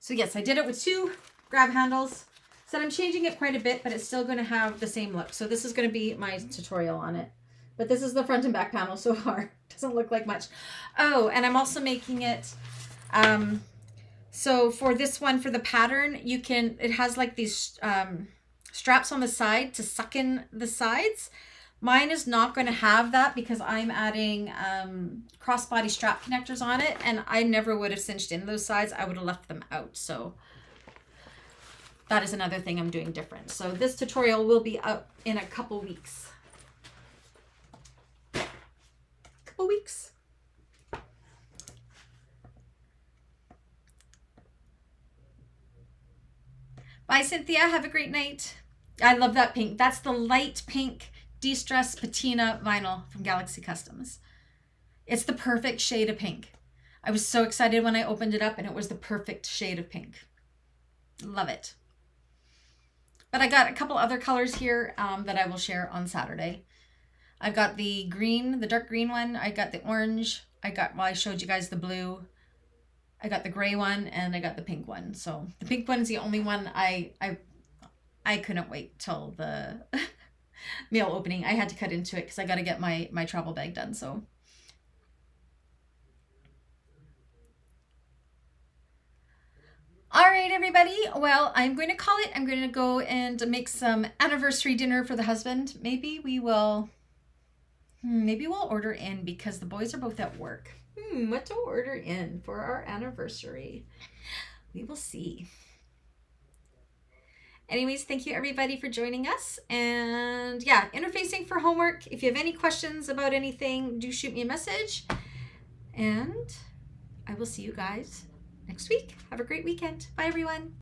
yes, I did it with 2 grab handles. So I'm changing it quite a bit, but it's still going to have the same look. So this is going to be my tutorial on it. But this is the front and back panel so far. Doesn't look like much. Oh, and I'm also making it, so for this one, for the pattern, it has like these straps on the side to suck in the sides. Mine is not going to have that because I'm adding crossbody strap connectors on it, and I never would have cinched in those sides. I would have left them out. So that is another thing I'm doing different. So this tutorial will be up in a couple weeks. Bye, Cynthia. Have a great night. I love that pink. That's the light pink de-stress patina vinyl from Galaxy Customs. It's the perfect shade of pink. I was so excited when I opened it up, and it was the perfect shade of pink. Love it. But I got a couple other colors here that I will share on Saturday. I've got the green, the dark green one. I got the orange. I showed you guys the blue. I got the gray one, and I got the pink one. So the pink one is the only one I couldn't wait till the mail opening. I had to cut into it because I got to get my travel bag done. So all right, everybody. Well, I'm going to call it. I'm going to go and make some anniversary dinner for the husband. Maybe we'll order in because the boys are both at work. What to order in for our anniversary? We will see. Anyways, thank you everybody for joining us. And yeah, interfacing for homework. If you have any questions about anything, do shoot me a message. And I will see you guys next week. Have a great weekend. Bye, everyone.